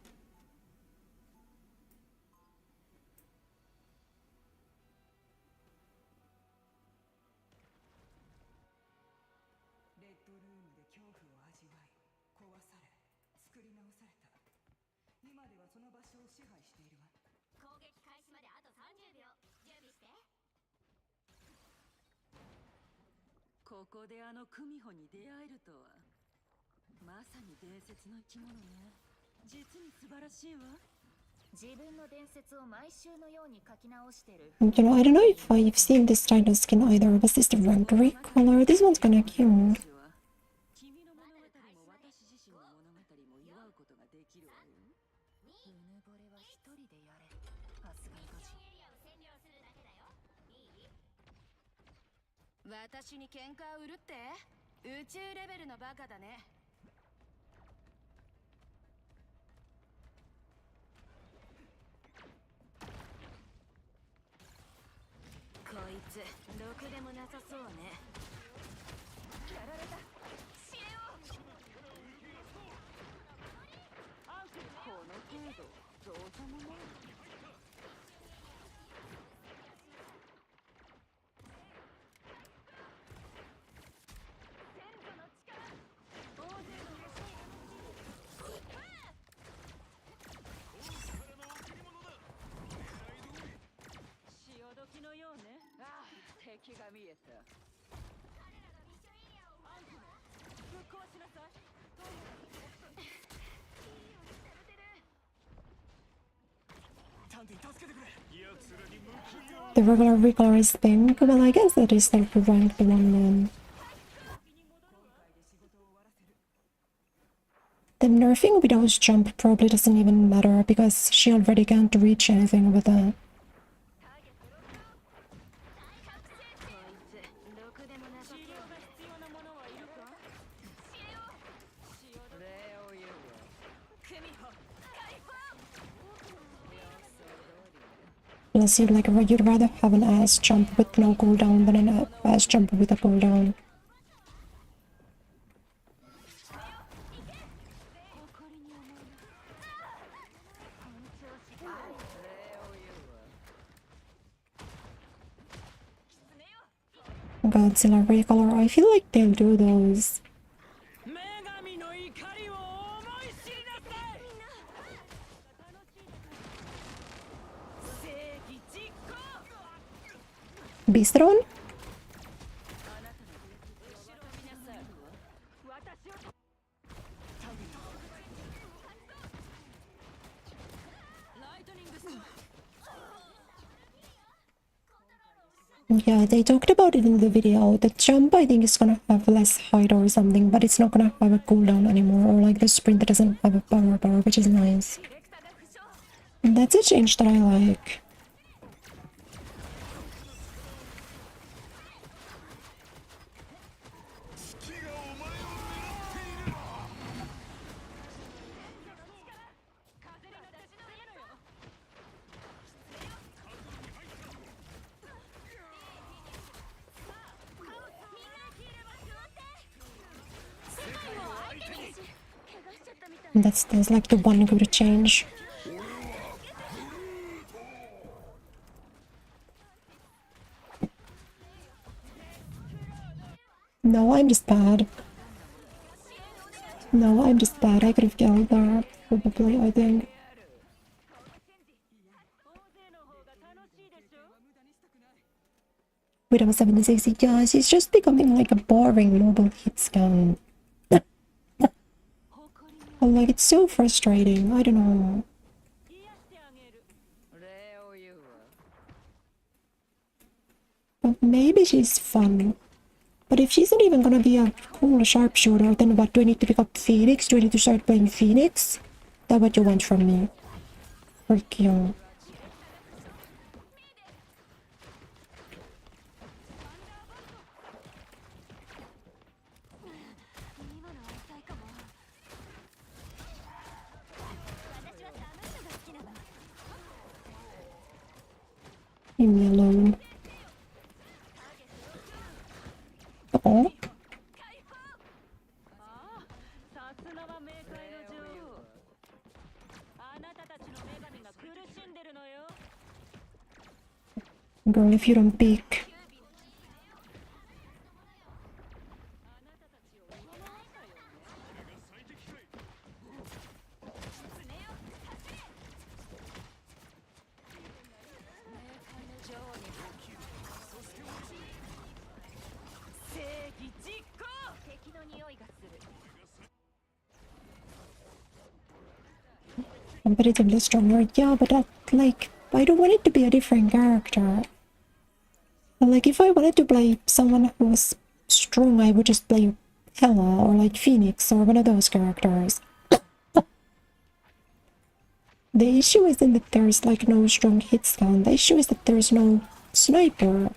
S1: You know, I don't know if I've seen this Dino skin either. Was this the Rangry color? This one's kinda cute. The regular recolorist thing? Well, I guess that is like the ranked one then. The nerfing Widow's jump probably doesn't even matter because she already can't reach anything with that. Plus, you'd rather have an ass jump with no cooldown than an ass jump with a cooldown. Godzilla recolor. I feel like they'll do those.
S2: 女神の怒りを思い知りなさい。正義実行。
S1: Beastron? Yeah, they talked about it in the video. The jump, I think, is gonna have less height or something, but it's not gonna have a cooldown anymore, or like the sprint doesn't have a power bar, which is nice. And that's a change that I like. And that's like the one good change. No, I'm just bad. No, I'm just bad. I could have killed there, probably, I think. Widow 760, yeah, she's just becoming like a boring mobile hit scan. Like, it's so frustrating. I don't know. But maybe she's fun. But if she's not even gonna be a cool sharpshooter, then what, do I need to pick up Phoenix? Do I need to start playing Phoenix? That's what you want from me. Frick you. Leave me alone. Oh. Girl, if you don't peek. Competitively stronger, yeah, but that, like, I don't want it to be a different character. Like, if I wanted to play someone who was strong, I would just play Hela or like Phoenix or one of those characters. The issue isn't that there's like no strong hit scan, the issue is that there's no sniper.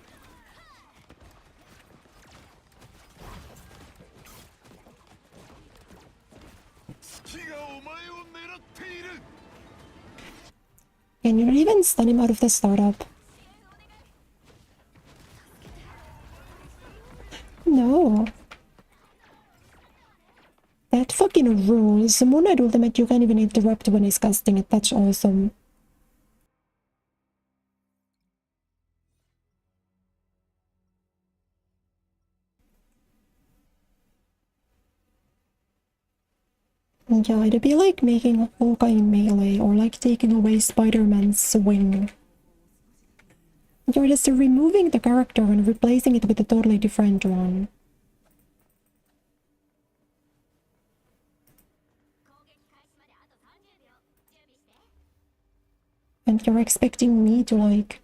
S1: Can you even stun him out of the startup? No. That fucking rules. Moon Knight ultimate, you can't even interrupt when he's casting it. That's awesome. Yeah, it'd be like making a Hawkeye in melee or like taking away Spider-Man's swing. You're just removing the character and replacing it with a totally different one. And you're expecting me to like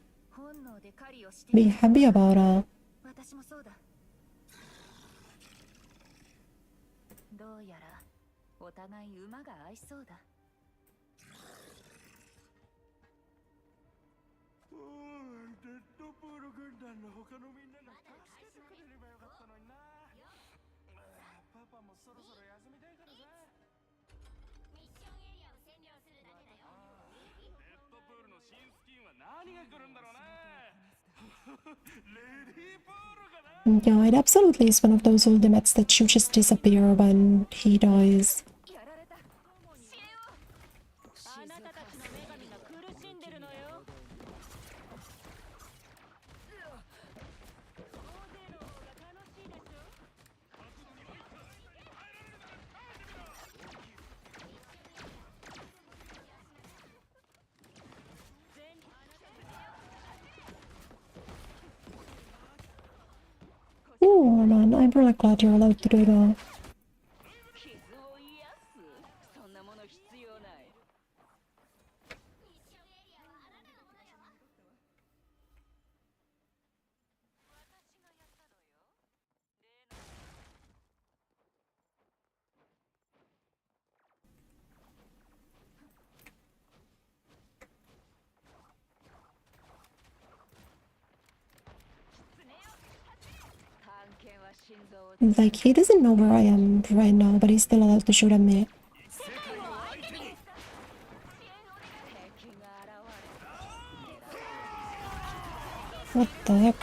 S1: be happy about it. Yeah, it absolutely is one of those ultimates that should just disappear when he dies. I'm really glad you're allowed to do that.
S3: 傷を癒すそんなもの必要ない
S1: Like, he doesn't know where I am right now, but he's still allowed to shoot at me. What the heck?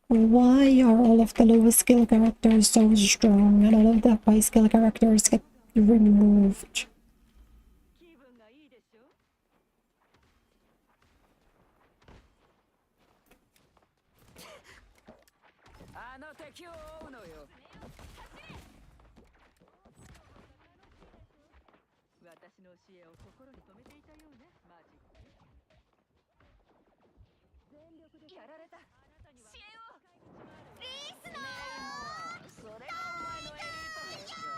S1: Why are all of the low skill characters so strong and all of the high skill characters get removed?
S3: 気分がいいでしょあの敵を追うのよ私の教えを心に留めていたようねマジック全力でやられた支援をリースのそれがお前のエリート兵か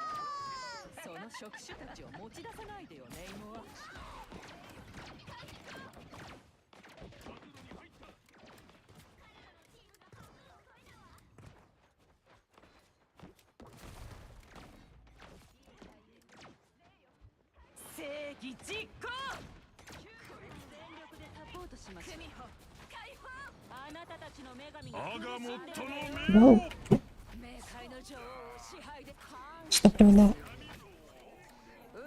S3: その職種たちを持ち出さないでよネイモは正義実行全力でサポートしましょうあなたたちの女神が
S2: アガモットの
S1: Whoa,
S3: 冥界の女王を支配で完
S1: stop doing that.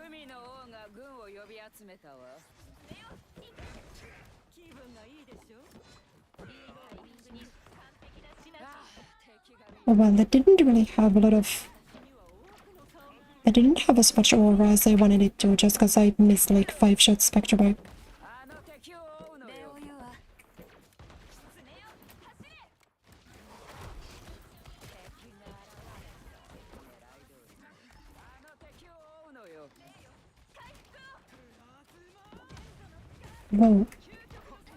S3: 海の王が軍を呼び集めたわ気分がいいでしょ
S1: Oh well, that didn't really have a lot of... That didn't have as much aura as I wanted it to, just because I missed like 5 shots back to back.
S3: あの敵を追うのよ
S1: Whoa.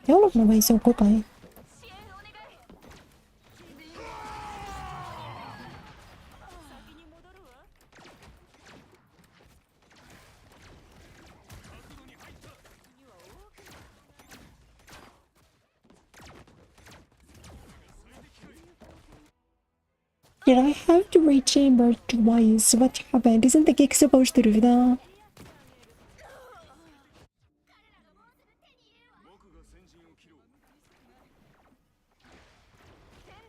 S1: They all run away so quickly. Did I have to rechamber twice? What happened? Isn't the gig supposed to do that?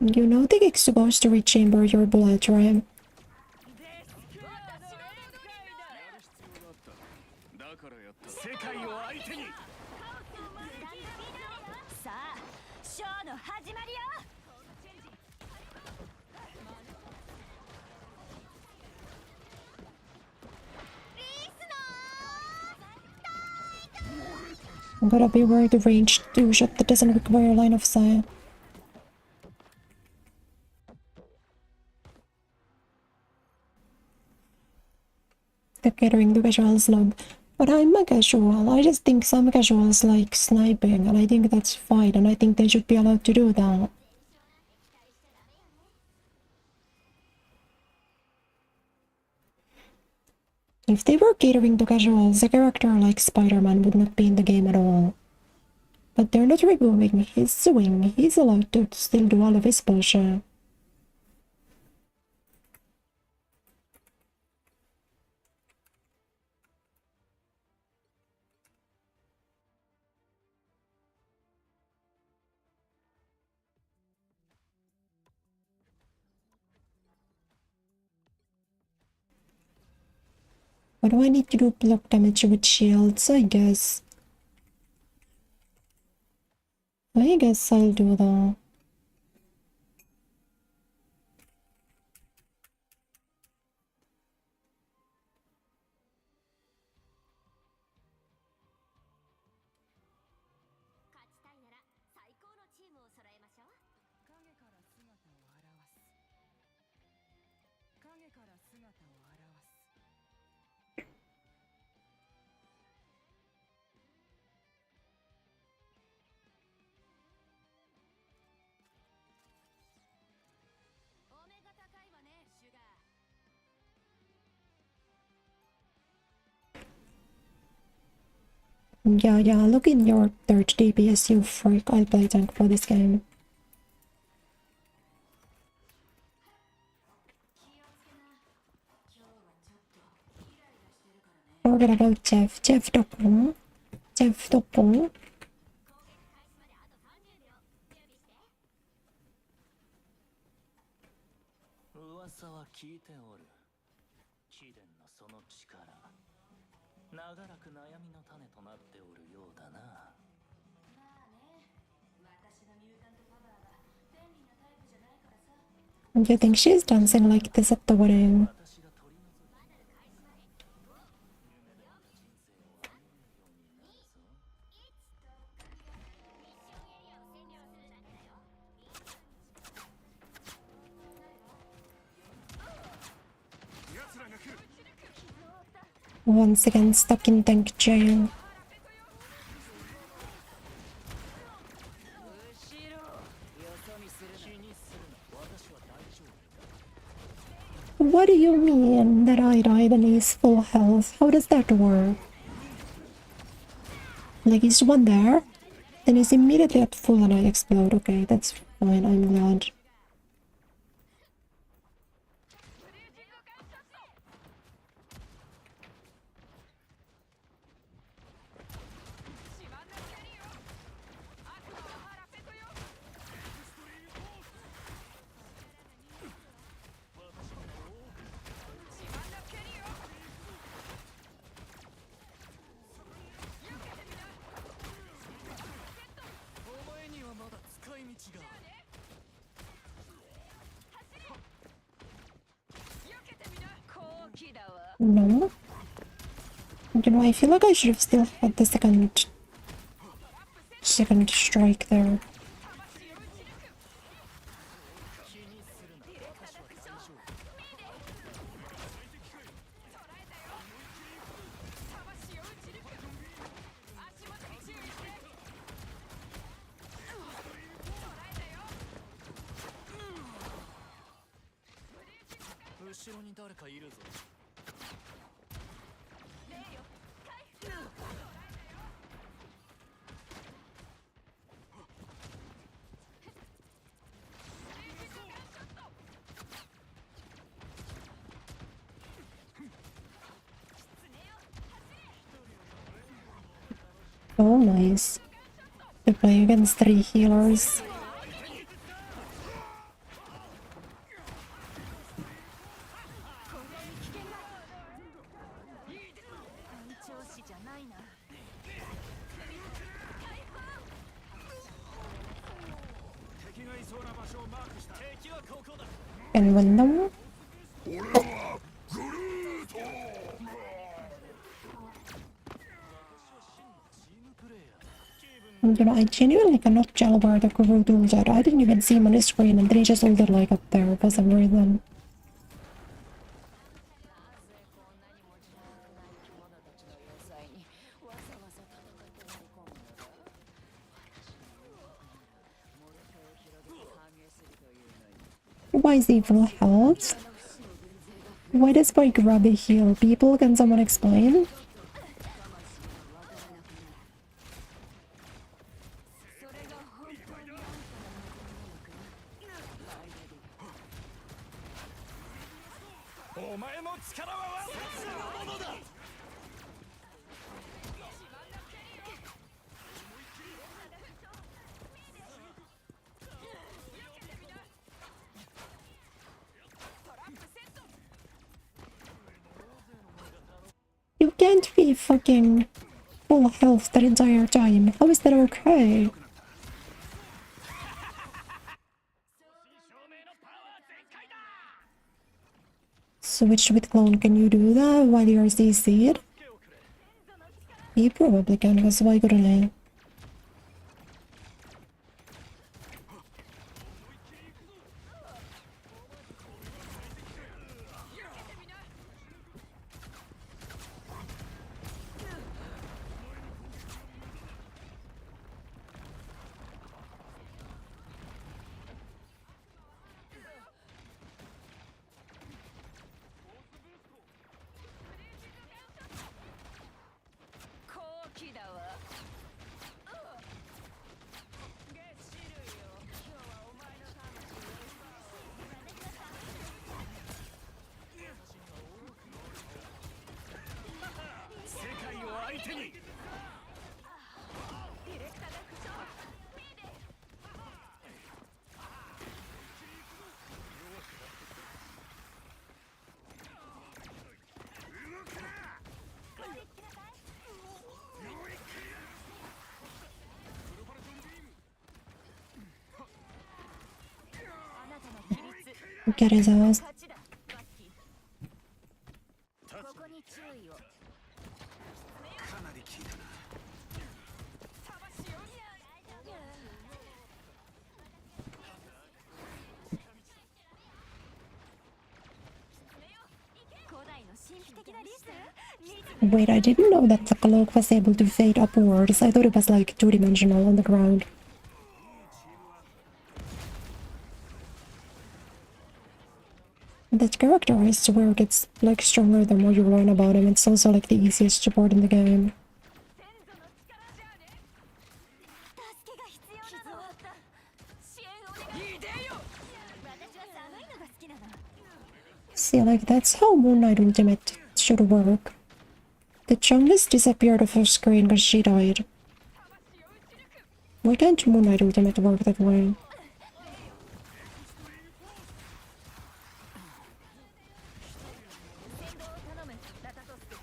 S1: You know the gig's supposed to rechamber your bullet, right?
S4: だからやった世界を相手に
S3: さあショーの始まりよ
S1: I'm gonna be where the range 2 shot that doesn't require line of sight. The catering the visuals look. But I'm a casual. I just think some casuals like sniping, and I think that's fine, and I think they should be allowed to do that. If they were catering to casuals, a character like Spider-Man would not be in the game at all. But they're not removing his swing. He's allowed to still do all of his bullshit. What do I need to do? Block damage with shields, I guess. I guess I'll do that.
S3: 影から姿を現す。お目が高いわね、シュガー。
S1: Yeah, look in your third DPS, you freak. I'll play tank for this game. Forget about Jeff. Jeff どこ？ Jeff どこ？
S4: 噂は聞いておる。貴殿のその力、長らく悩みの種となっておるようだな。
S3: まあね、私のミュータントパワーは便利なタイプじゃないからさ。
S1: Do you think she's dancing like this at the wedding?
S4: 私が取り除いた夢だった人生を歩めるようになるぞ。
S2: 奴らが来る。
S1: Once again stuck in tank jail. What do you mean that I died and he's full health? How does that work? Like he's one there, then he's immediately at full and I explode. Okay, that's fine, I'm glad. No. You know, I feel like I should have still had the second strike there. Oh, nice. They play against 3 healers. And win them. You know, I genuinely cannot tell where the Kureya ulted. I didn't even see him on his screen and then he just ulted like up there for some reason. Why is he full health? Why does my grubby heal people? Can someone explain? You can't be fucking full health that entire time. How is that okay? Switch with clone, can you do that while you're CC'd? He probably can, because why couldn't he? get his ass.
S3: 勝ちだバスキーここに注意を
S2: かなり効いたな。
S1: Wait, I didn't know that the cloak was able to fade upwards. I thought it was like two-dimensional on the ground. That character, I swear, gets like stronger the more you learn about him. It's also like the easiest support in the game.
S3: 助けが必要なの支援お願い私は寒いのが好きなの
S1: See, like, that's how Moon Knight Ultimate should work. The Chungus disappeared off her screen because she died. Why can't Moon Knight Ultimate work that way?
S3: 先導を頼むラタトスク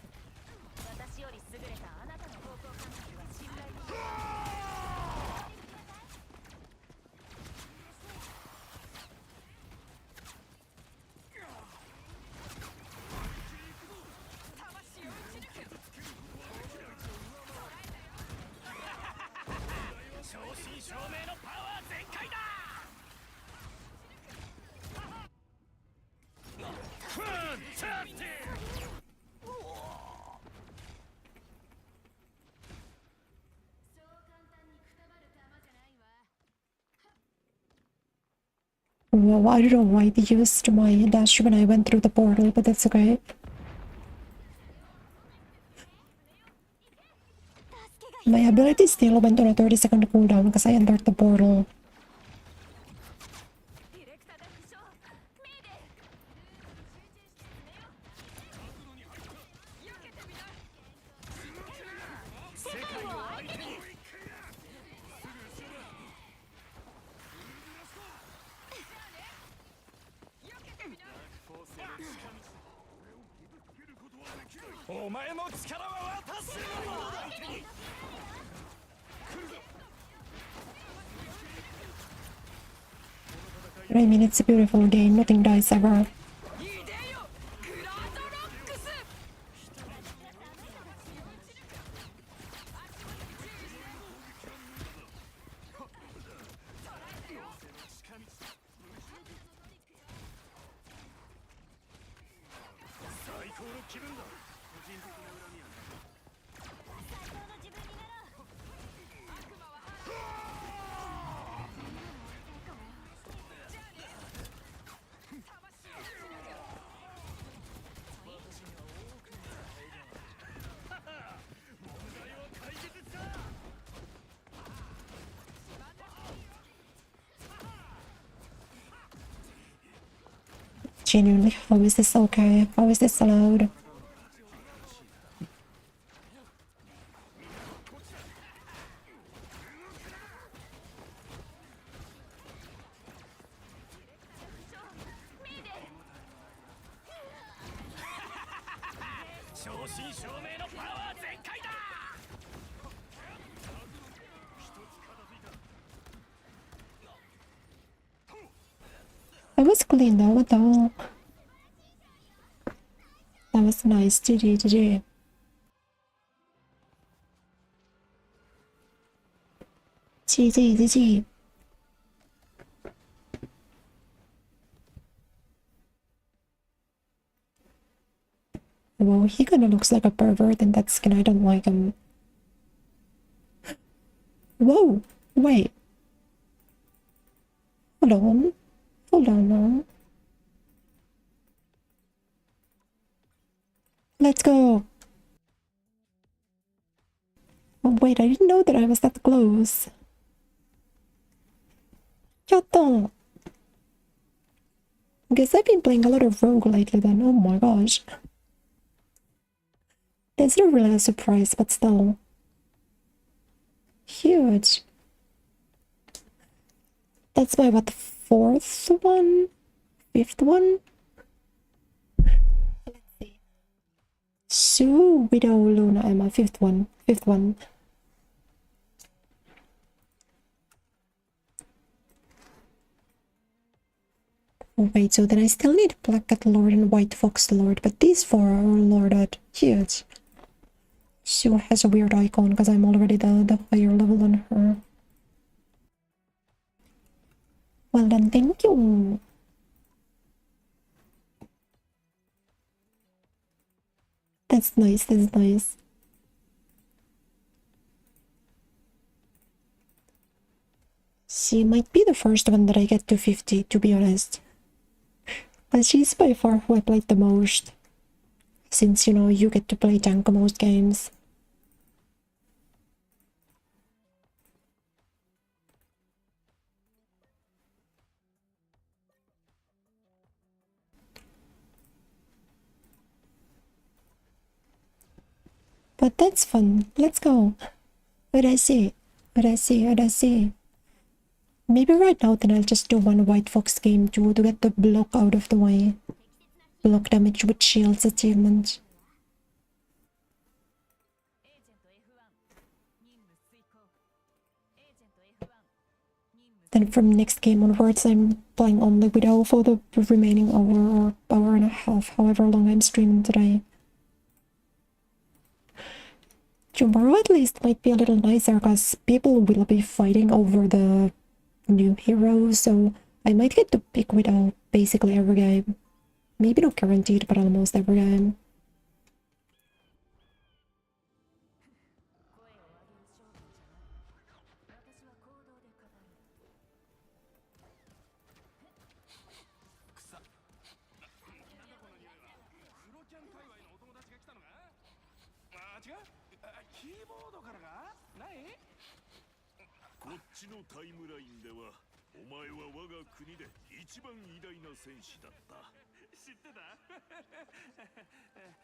S3: 私より優れたあなたの方向感覚は信頼できる
S1: Wow, I don't know why they used my dash when I went through the portal, but that's okay. My ability still went on a 30-second cooldown because I entered the portal.
S3: ディレクターが負傷メイデー避けてみな世界を相手に
S2: お前の力は渡すのだ。
S1: I mean, it's a beautiful game, nothing dies ever.
S3: いでよグランドロックス
S2: 最高の気分だ。個人的な恨みはない。
S3: 最高の自分になろう悪魔は
S1: Genuinely, how is this okay? How is this allowed? That was clean though, what the hell? That was nice, GG, GG. GG, GG. Well, he kinda looks like a pervert in that skin, I don't like him. Whoa, wait. Hold on. Hold on now. Let's go. Oh, wait, I didn't know that I was that close. Yatta. Guess I've been playing a lot of Rogue lately then. Oh my gosh. That's not really a surprise, but still. Huge. That's my, what, fourth one? Fifth one? Let's see. Sue, Widow, Luna, Emma. Fifth one. Fifth one. Oh wait, so then I still need Black Cat Lord and White Fox Lord, but these four are lorded. Huge. She has a weird icon because I'm already the higher level than her. Well then, thank you. That's nice, that's nice. She might be the first one that I get to 50, to be honest. But she's by far who I played the most. Since, you know, you get to play tank most games. But that's fun. Let's go. Urasi. Maybe right now then I'll just do one White Fox game too to get the block out of the way. Block damage with shields achievement. Then from next game onwards I'm playing only Widow for the remaining hour or hour and a half, however long I'm streaming today. Tomorrow at least might be a little nicer because people will be fighting over the new heroes, so I might get to pick Widow basically every game. Maybe not guaranteed, but almost every game.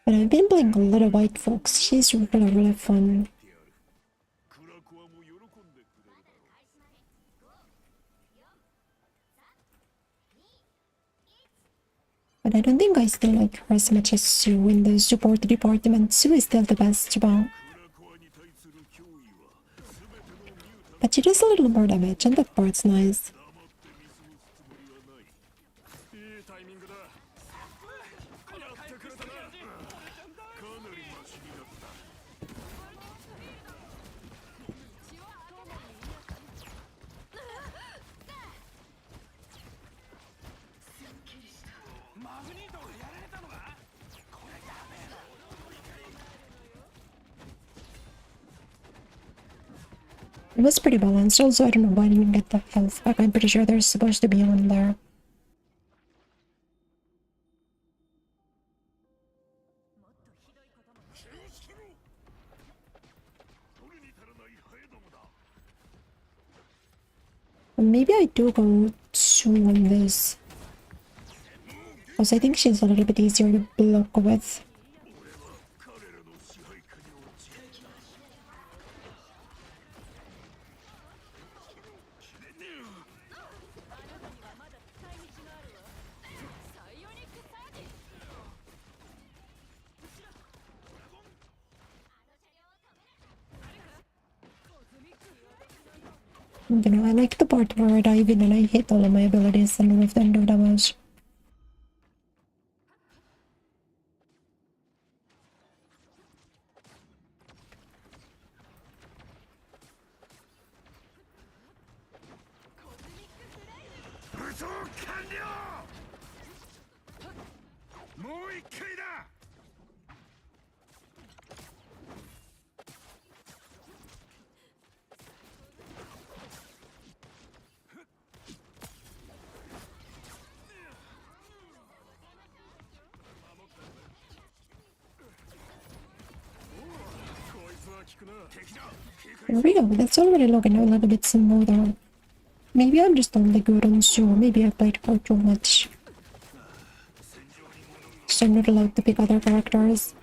S1: But I've been playing a lot of White Fox. She's really fun. But I don't think I still like her as much as Sue in the support department. Sue is still the best, but she does a little more damage, and that part's nice. It was pretty balanced. Also, I don't know why I didn't get the health back. I'm pretty sure there's supposed to be one there. Maybe I do go Sue on this. Because I think she's a little bit easier to block with. You know, I like the part where I dive in and I hit all of my abilities and with them do damage. There we go, that's already looking a little bit smoother. Maybe I'm just only good on Sue, maybe I played her too much. So I'm not allowed to pick other characters.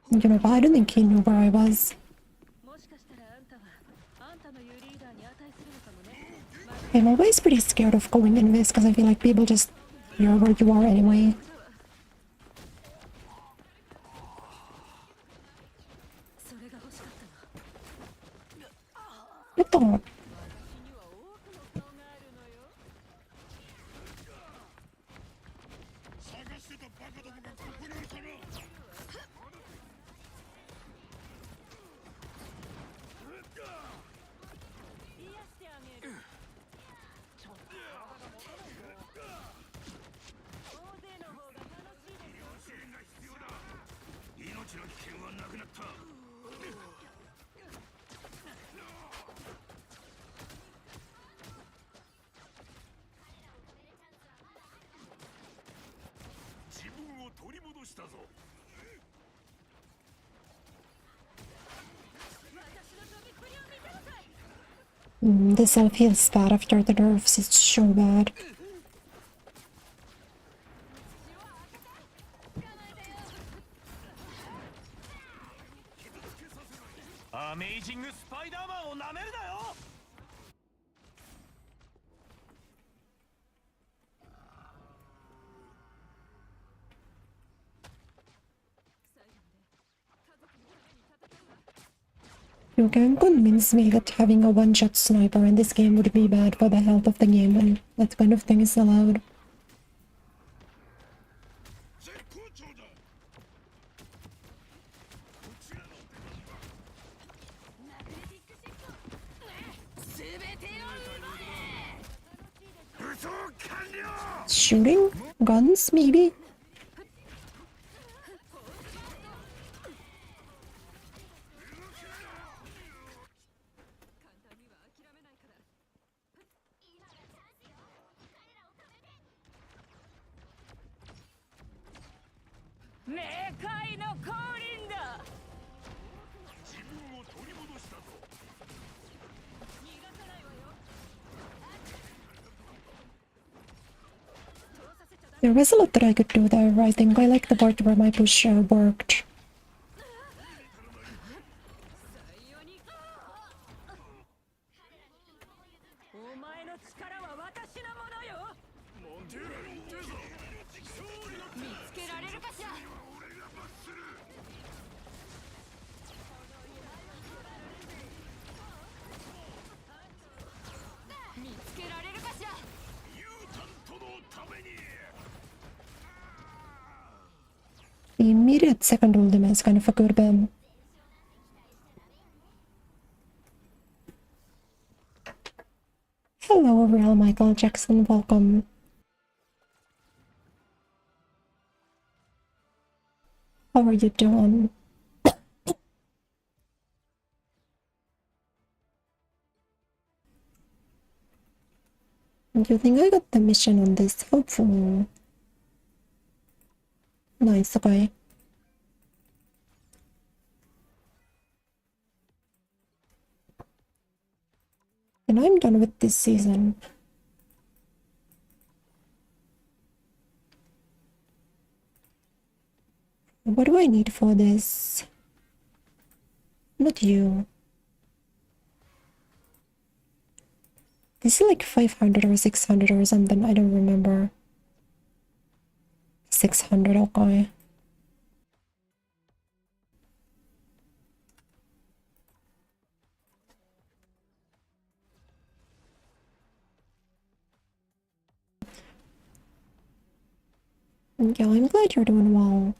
S1: You know, I don't think he knew where I was. always pretty scared of going in this because I feel like people just you're where you are anyway.
S3: それが欲しかったの。
S1: What the?
S3: 私には多くの顔があるのよ。
S2: 探してたバカどもがここにいたな。
S3: 癒してあげる。大勢の方が楽しいですよ。
S2: 支援が必要だ。命の危険はなくなった。自分を取り戻したぞ。
S1: This all feels bad after the nerfs. It's so bad.
S4: アメイジングスパイダーマンをなめるなよ。
S1: You can convince me that having a one-shot sniper in this game would be bad for the health of the game when that kind of thing is allowed.
S2: 絶好調だ。こちらの
S3: マグネティックシフト。すべてを奪え。
S2: 武装完了。
S1: Shooting? Guns, maybe?
S3: 冥界の降臨だ。
S2: 自分を取り戻したぞ。
S3: 逃がさないわよ。
S1: There was a lot that I could do there. I think I like the part where my push worked.
S3: お前の力は私のものよ。見つけられるかしら。見つけられるかしら。
S2: ユータントのために。
S1: The immediate second ultimate is kind of a good bit. Hello, real Michael Jackson. Welcome. How are you doing? Do you think I got the mission on this? Hopefully. Nice, okay. And I'm done with this season. What do I need for this? Not you. This is like 500 or 600 or something, I don't remember. 600, okay. Yeah, I'm glad you're doing well.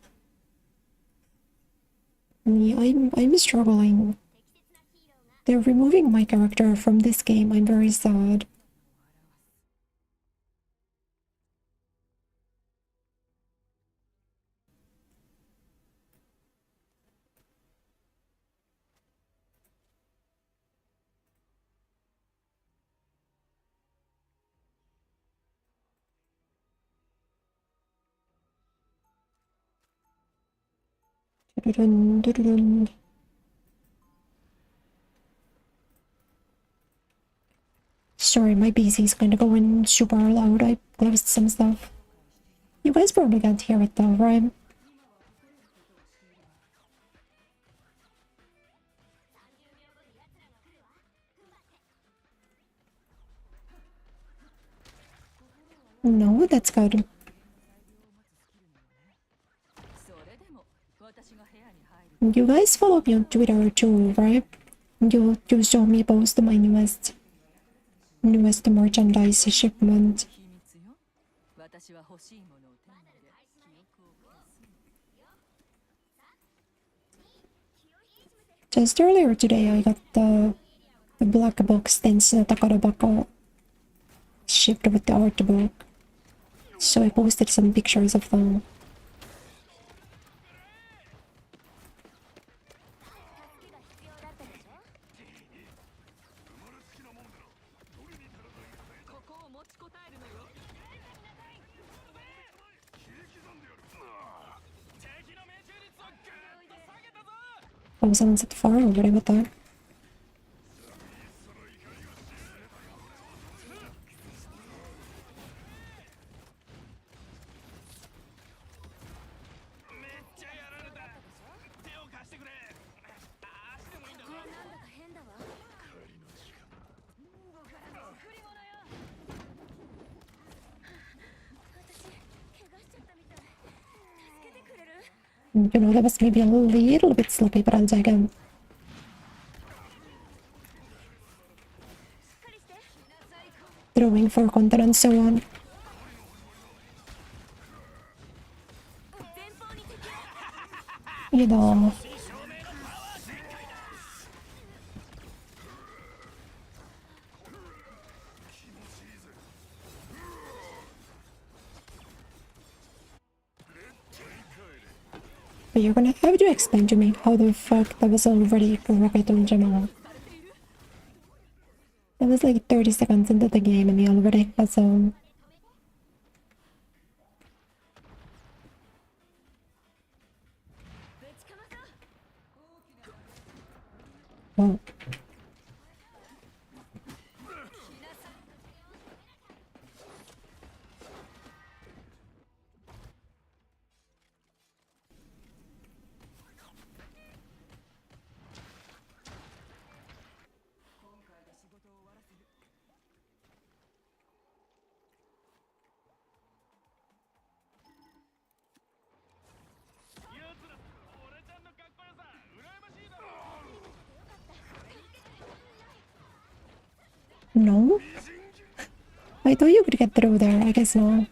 S1: Yeah, I'm struggling. They're removing my character from this game. I'm very sad. Dun, dun, dun. Sorry, my PC's kind of going super loud. I closed some stuff. You guys probably can't hear it though, right? No, that's good.
S3: それでも私が部屋に入る
S1: You guys follow me on Twitter too, right? You show me post my newest merchandise shipment.
S3: 秘密よ。私は欲しいものを手に入れ記憶を消す
S1: Just earlier today, I got the black box Tenshi no Takarabako shipped with the art book. So I posted some pictures of them.
S3: ここを持ちこたえるのよ。
S1: Oh, someone's at the far over there with that. You know, that was maybe a little bit sloppy, but I'll take it. Throwing for content and so on. You know. But you're gonna have to explain to me how the fuck that was already a rocket launcher. That was like 30 seconds into the game and he already has some. Oh. No? I thought you could get through there, I guess not.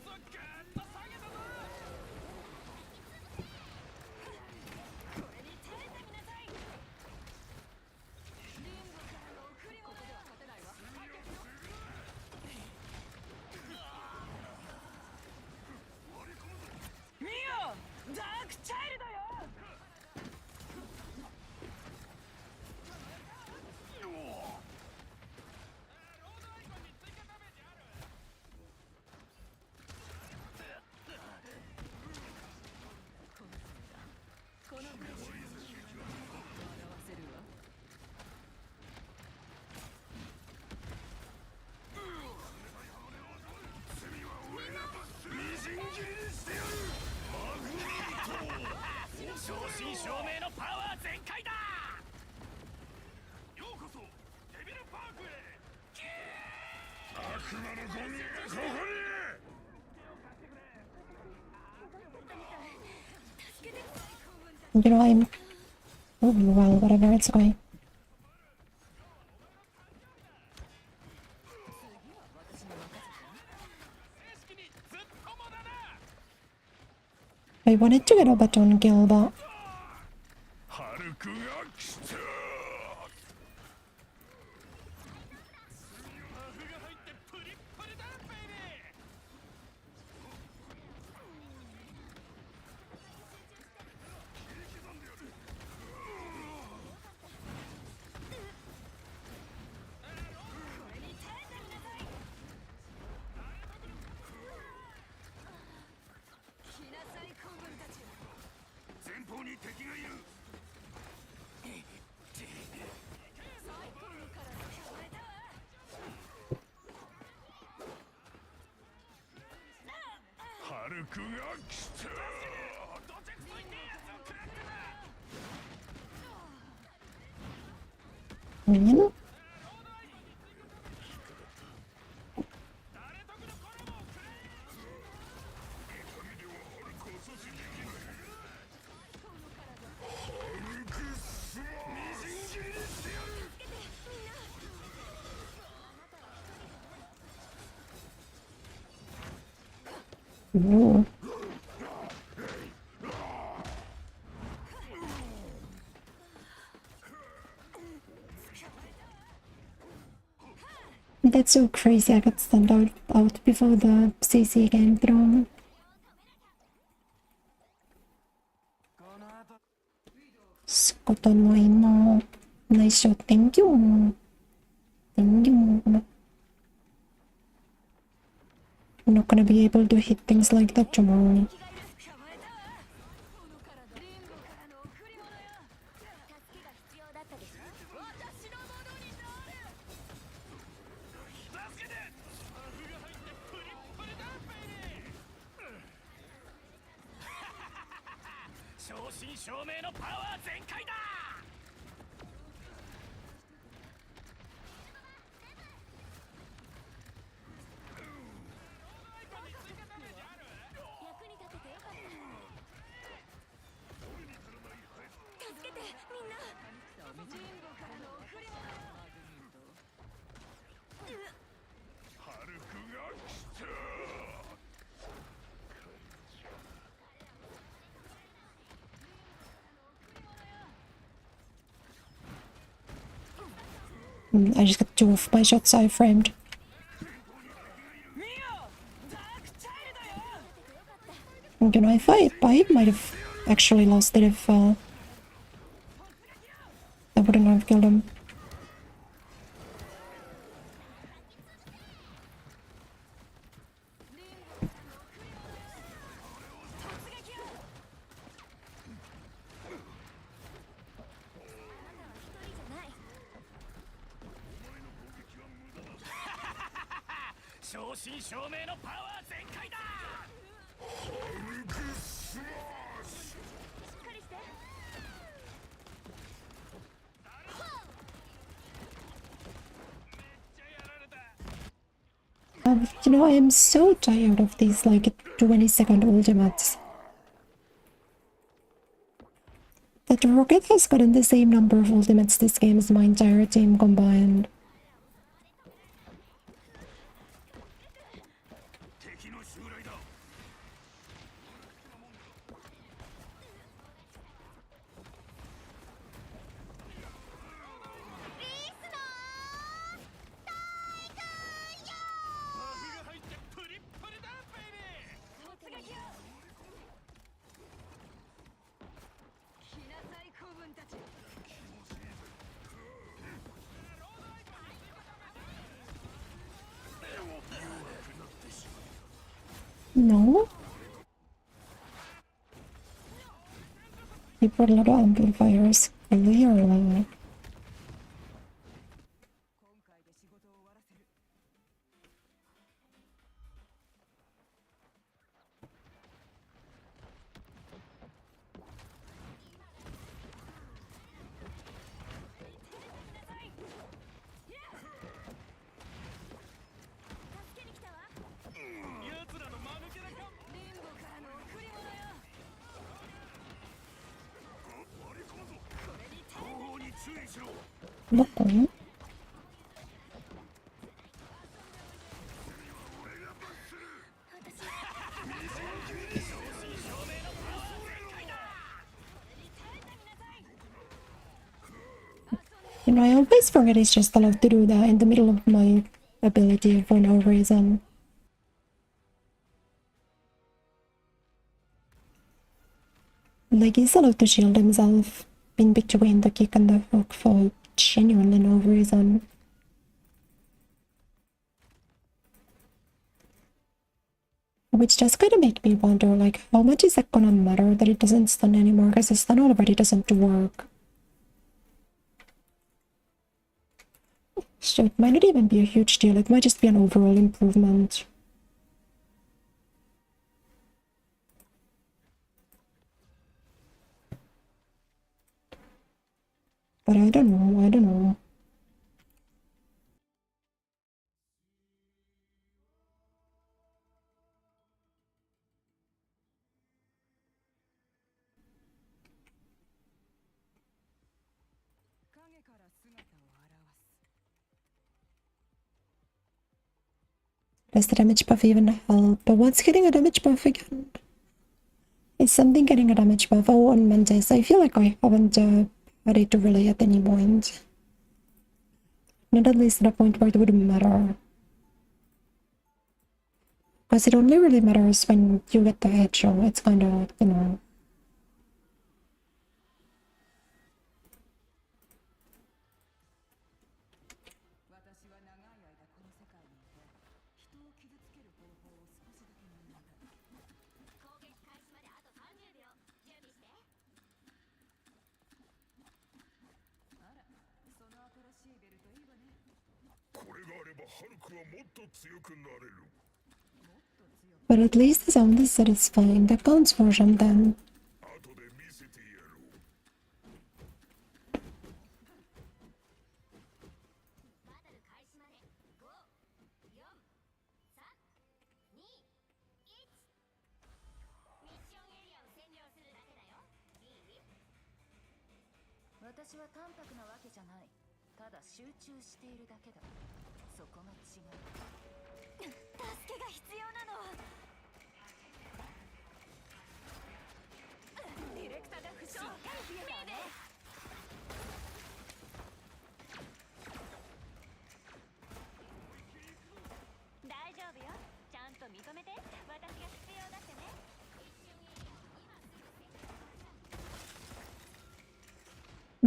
S1: You know, I'm... Oh, well, whatever, it's okay. I wanted to get a baton kill, but... You know? Ooh. That's so crazy. I got stunned out before the CC came through. Scott no imo. Nice shot. Thank you. Thank you. I'm not gonna be able to hit things like that tomorrow. I just got two of my shots I framed. You know, if I might have actually lost it if I wouldn't have killed him. You know, I am so tired of these like 20-second ultimates. That Rocket has gotten the same number of ultimates this game as my entire team combined. No? He brought a lot of amplifiers. Clearly. Look on. You know, I always forget it's just allowed to do that in the middle of my ability for no reason. Like, he's allowed to shield himself in between the kick and the hook for genuinely no reason. Which just kind of made me wonder, like, how much is that gonna matter that it doesn't stun anymore, because the stun already doesn't work. So it might not even be a huge deal, it might just be an overall improvement. But I don't know. Does the damage buff even help? But what's getting a damage buff again? Is something getting a damage buff? Oh, on Mantis. I feel like I haven't had it really at any point. Not at least at a point where it would matter. Because it only really matters when you get the headshot. It's kind of, you know. But at least the sound is satisfying. That counts for something.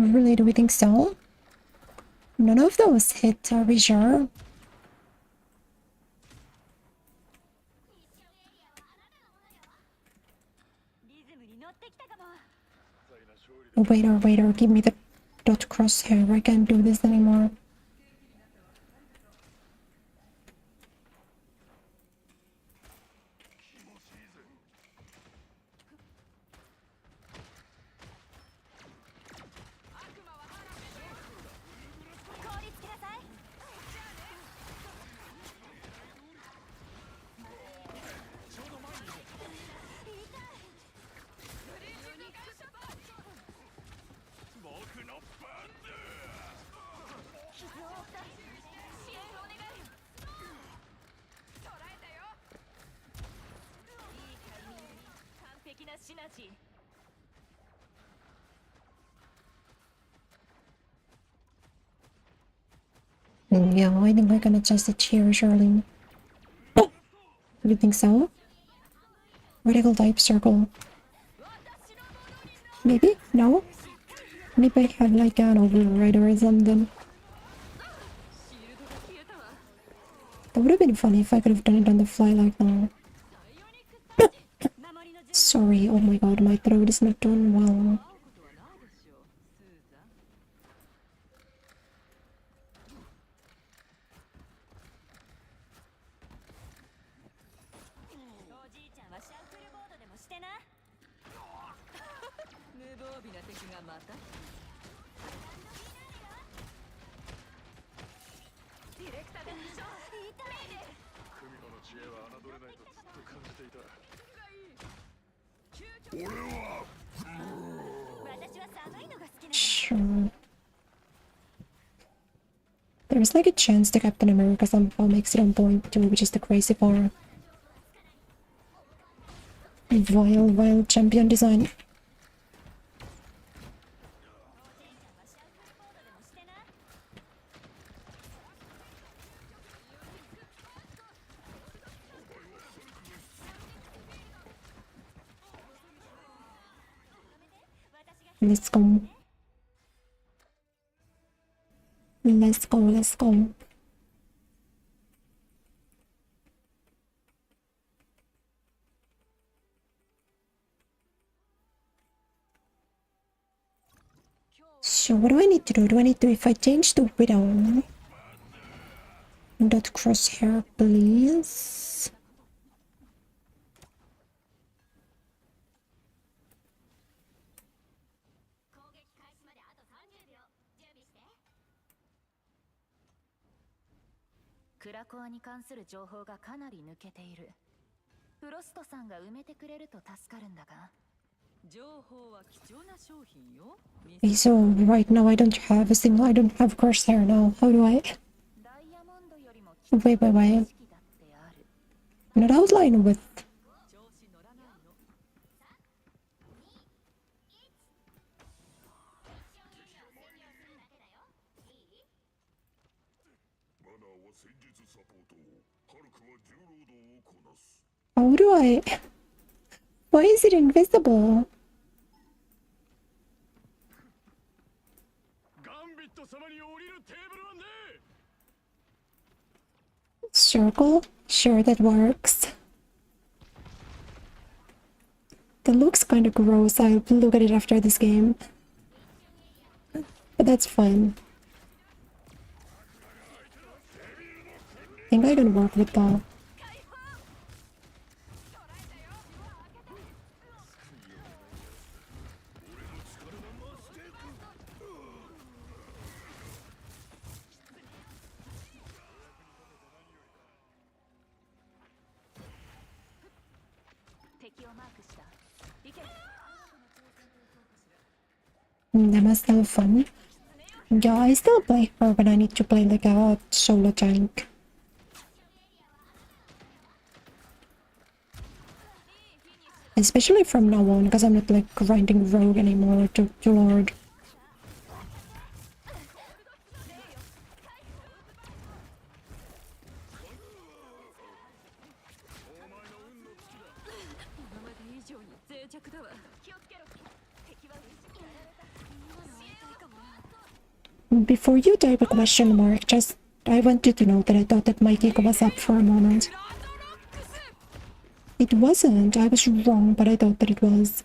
S1: Really, do we think so? None of those hit, are we sure? Waiter, give me the dot crosshair. I can't do this anymore. Yeah, I think I can adjust it here, surely. Oh, you think so? Vertical type circle. Maybe? No? Maybe I have like an override or something. That would have been funny if I could have done it on the fly like that. Sorry, oh my god, my throat is not doing well. Sure. There's like a chance the Captain America somehow makes it on point too, which is the crazy part. Vile champion design. Let's go. Let's go, let's go. So what do I need to do? Do I need to, if I change to Widow, dot crosshair, please? So right now I don't have a single, I don't have crosshair now. How do I? Wait. Not outline with. How do I? Why is it invisible? Circle? Sure, that works. That looks kind of gross. I'll look at it after this game. But that's fine. I think I can work with that. That must have fun. Yeah, I still play her when I need to play like a solo tank. Especially from now on, because I'm not like grinding rogue anymore to Lord. Before you type a question mark, I want you to know that I thought that my kick was up for a moment. It wasn't. I was wrong, but I thought that it was.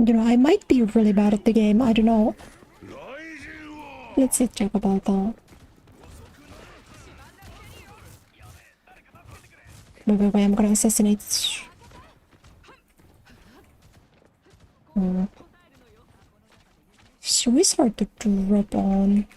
S1: You know, I might be really bad at the game. I don't know. Let's check about that. Wait, I'm gonna assassinate. Should we start to drop on?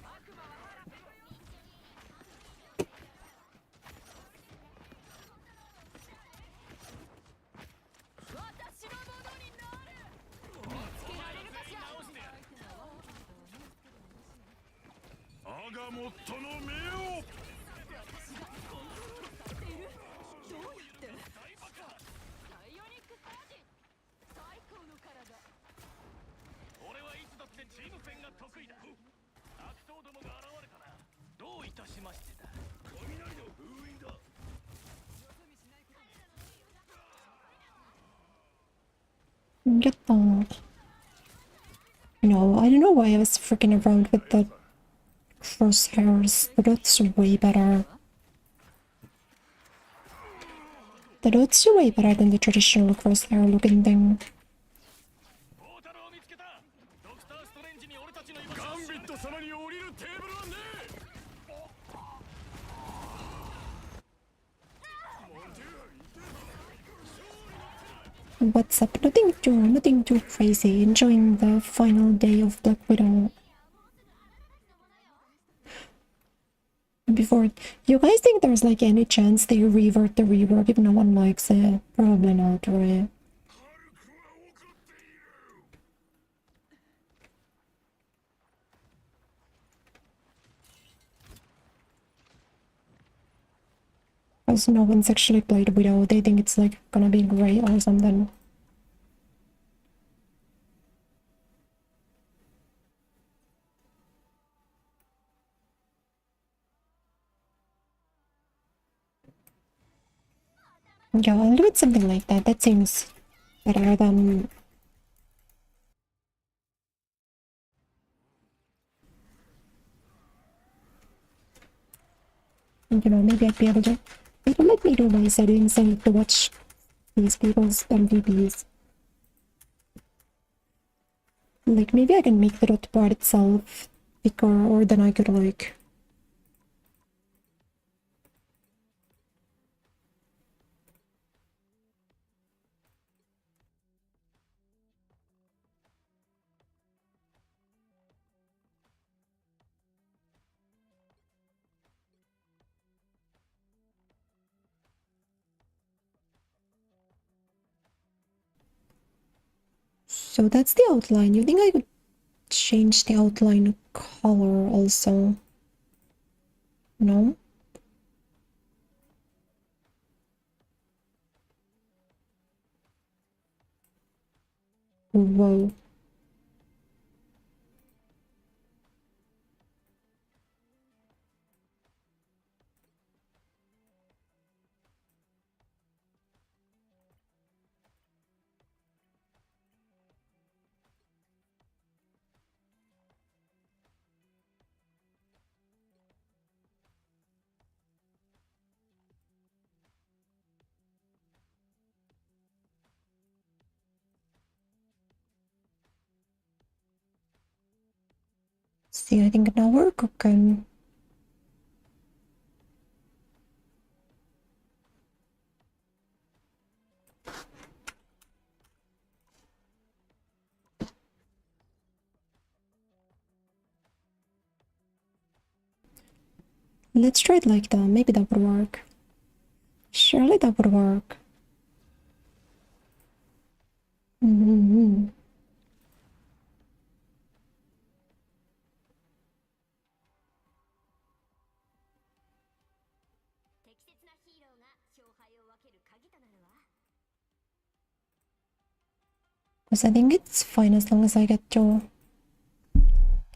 S1: Get that. No, I don't know why I was freaking around with the crosshairs. The dot's way better. The dot's way better than the traditional crosshair looking thing. What's up? Nothing too crazy. Enjoying the final day of Black Widow. Before, you guys think there's like any chance they revert the rework if no one likes it? Probably not, right? Because no one's actually played Widow, they think it's like gonna be great or something. Yeah, I'll do it something like that. That seems better than... You know, maybe I'd be able to... People let me do my settings and to watch these people's MVPs. Like, maybe I can make the dot part itself thicker, or then I could like... So that's the outline. You think I could change the outline color also? No? Whoa. See, I think now we're cooking. Let's try it like that. Maybe that would work. Surely that would work. Mm-hmm. Because I think it's fine as long as I get to...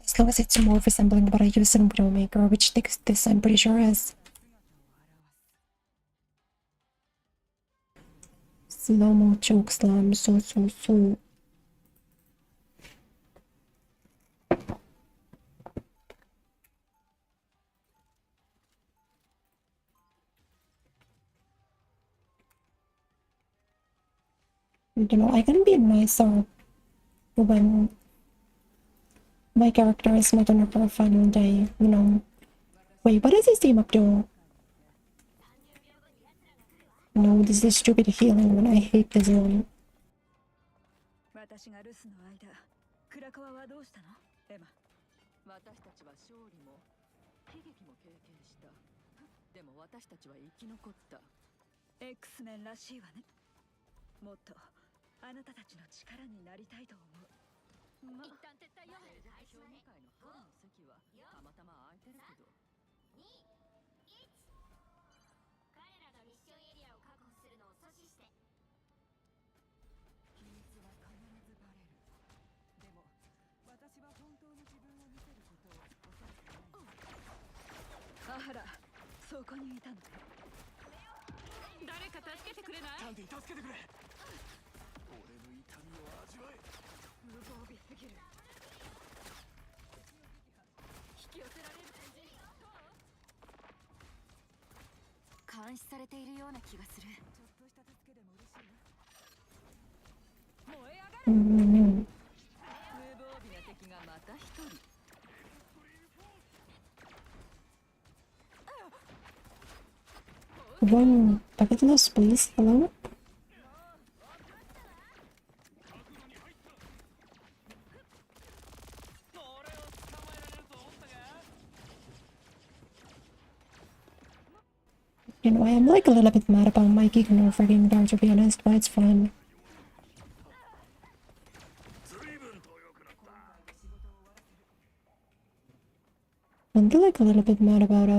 S1: As long as it's more resembling what I use in Widowmaker, which this I'm pretty sure is. Slow-mo choke slam, so. You know, I can be nicer when my character is not on her final day, you know. Wait, what is this team up to? No, this is stupid healing one. I hate this one.
S3: 私が留守の間、倉川はどうしたの？エマ。私たちは勝利も悲劇も経験した。でも私たちは生き残った。X メンらしいわね。もっとあなたたちの力になりたいと思う。一旦撤退よ。評議会の春の席はたまたま空いてるけど。2、1。彼らのミッションエリアを確保するのを阻止して。秘密は必ずバレる。でも私は本当の自分を見せることを恐れてない。あはら、そこにいたの。誰か助けてくれない？タンディ、助けてくれ。俺の痛みを味わえ。無防備すぎる。引き寄せられる感じ。監視されているような気がする。ちょっとした助けでも嬉しいな。燃え上がる。無防備な敵がまた一人。
S1: One packet loss, please. Hello? You know, I am like a little bit mad about my geek nerf freaking there, to be honest, but it's fine. I'm like a little bit mad about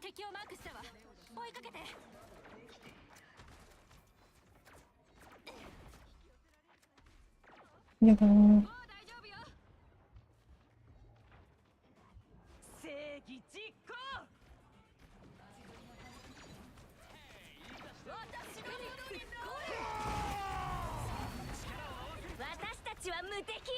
S3: 敵をマークしたわ。追いかけて。
S1: やだー。
S3: 正義実行。私たちは無敵よ。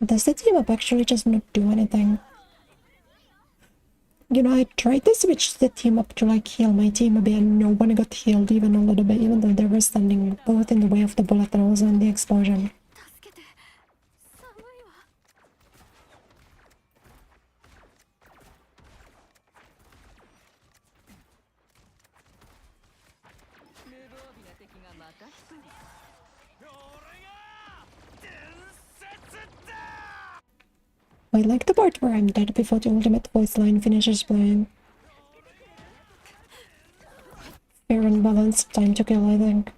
S1: Does the team up actually just not do anything? You know, I tried to switch the team up to like heal my team a bit and no one got healed even a little bit, even though they were standing both in the way of the bullet and also in the explosion.
S3: 助けて寒いわ無防備な敵がまた一人
S1: I like the part where I'm dead before the ultimate voice line finishes playing. Fair and balanced time to kill, I think.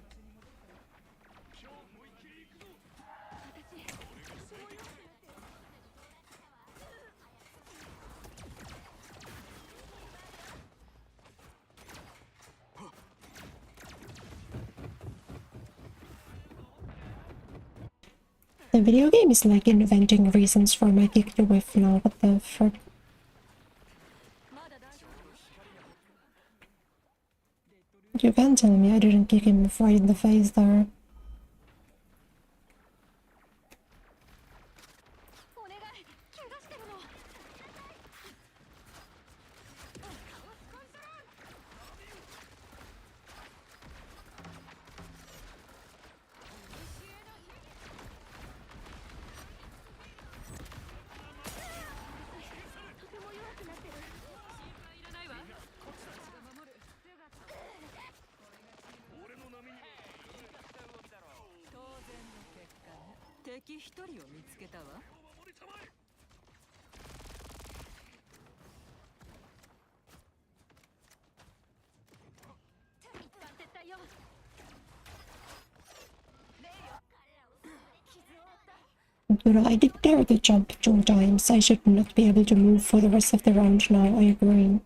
S1: The video game is like inventing reasons for my kick to whiff now, what the frick. You can't tell me I didn't kick him right in the face there.
S3: お願い怪我してるの 敵一人を見つけたわ。一旦撤退よ。
S1: You know, I did dare to jump 2 times. I should not be able to move for the rest of the round now, I agree.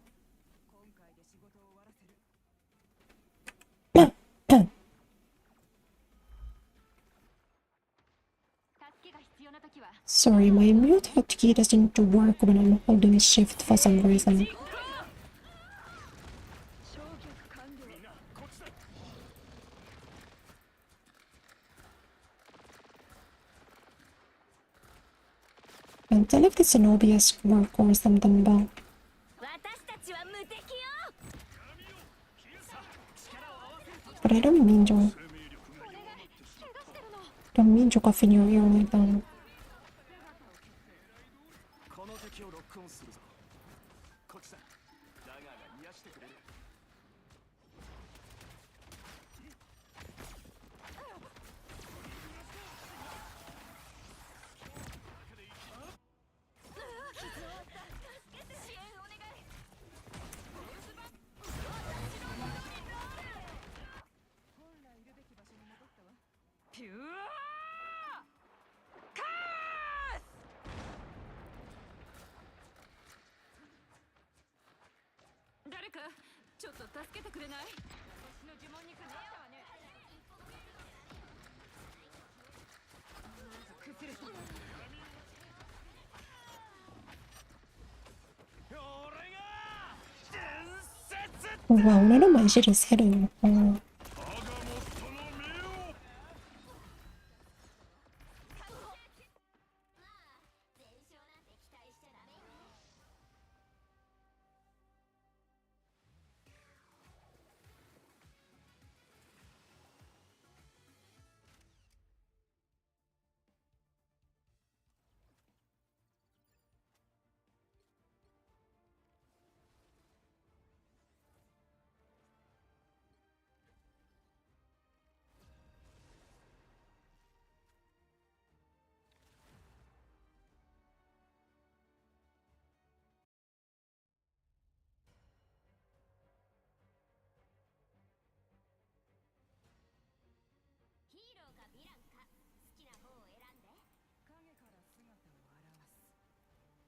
S1: Sorry, my mute hotkey doesn't work when I'm holding shift for some reason. Can't tell if it's an OBS work or something, but... But I don't mean to... Don't mean to cough in your ear like that. Wow, none of my shit is hitting. Oh.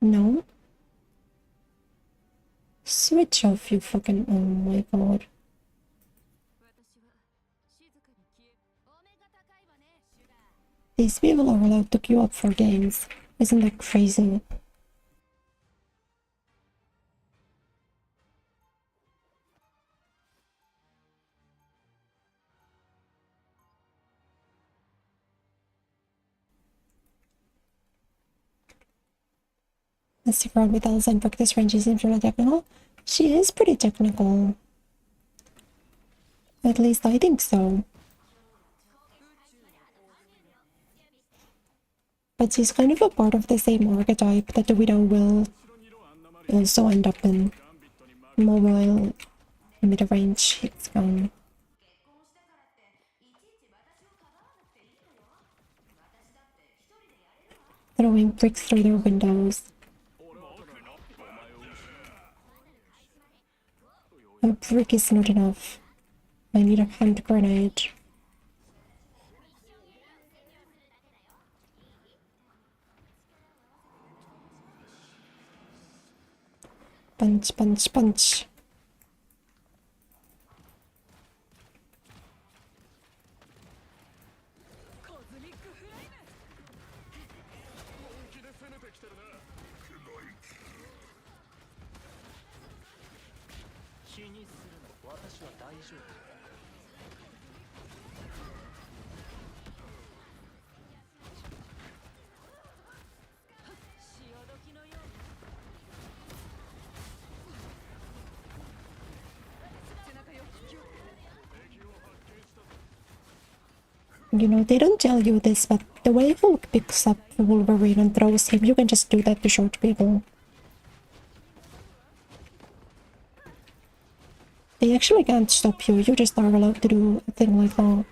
S1: No? Switch off, you fucking... Oh my god. These people are allowed to queue up for games. Isn't that crazy? Let's stick around with Elsa and practice range. She seems really technical. She is pretty technical. At least I think so. But she's kind of a part of the same archetype that the Widow will also end up in. Mobile, mid-range hits gun. Throwing bricks through their windows. A brick is not enough. I need a hand grenade. Punch, punch, punch. You know, they don't tell you this, but the way Hulk picks up Wolverine and throws him, you can just do that to short people. They actually can't stop you, you just are allowed to do a thing like that.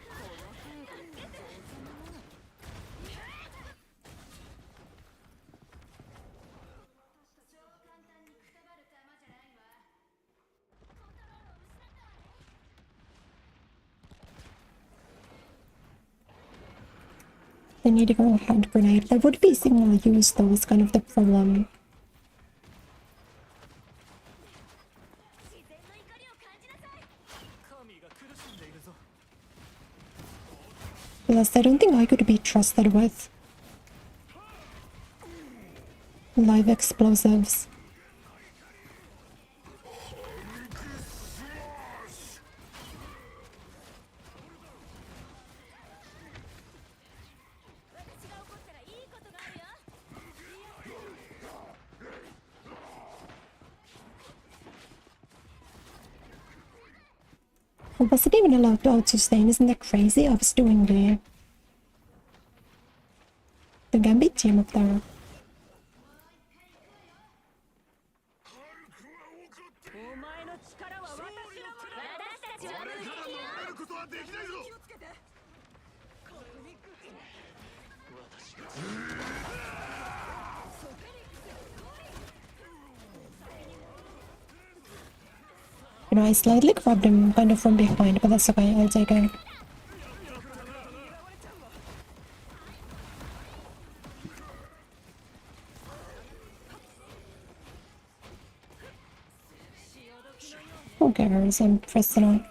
S1: They need to go hand grenade. That would be single use though, is kind of the problem. Plus, I don't think I could be trusted with live explosives. I wasn't even allowed to out-sustain, isn't that crazy? I was doing the Gambit team up there. You know, I slightly grabbed him kind of from behind, but that's okay, I'll take it. Who cares? I'm pressing on.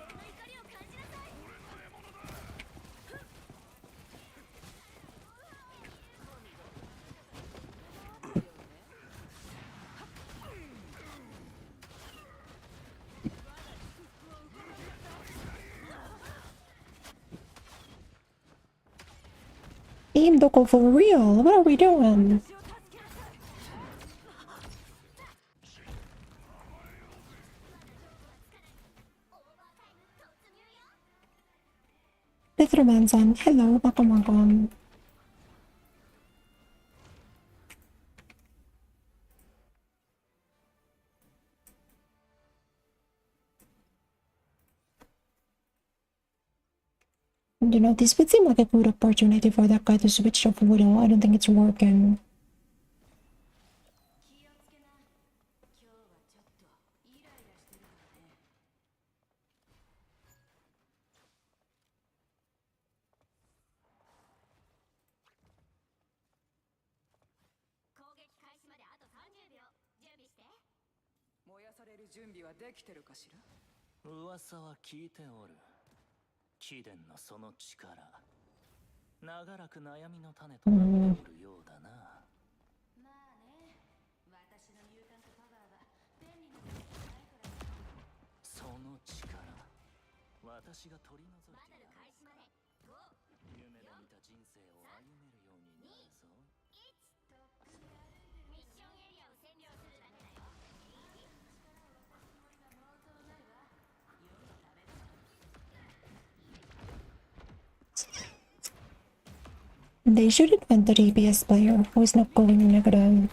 S1: Team Doko for real? What are we doing? Leatherman-san, hello, welcome. You know, this would seem like a good opportunity for that guy to switch off Widow. I don't think it's working. They should invent the DPS player who is not going negative.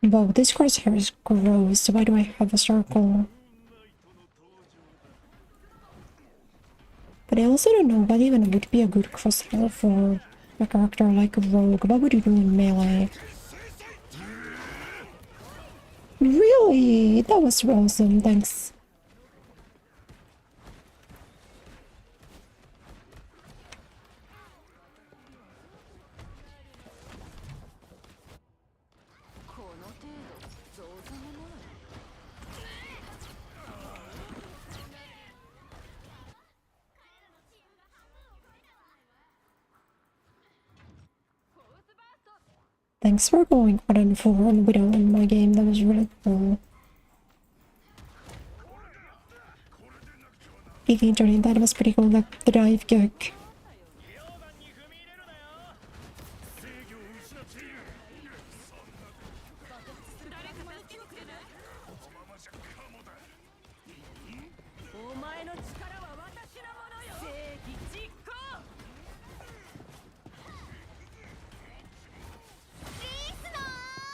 S1: Wow, this crosshair is gross. Why do I have a circle? But I also don't know what even would be a good crosshair for a character like Rogue. What would you do in melee? Really? That was awesome, thanks. Thanks for going 1-4 on Widow in my game, that was really cool. Speaking turning, that was pretty cool, like the dive kick.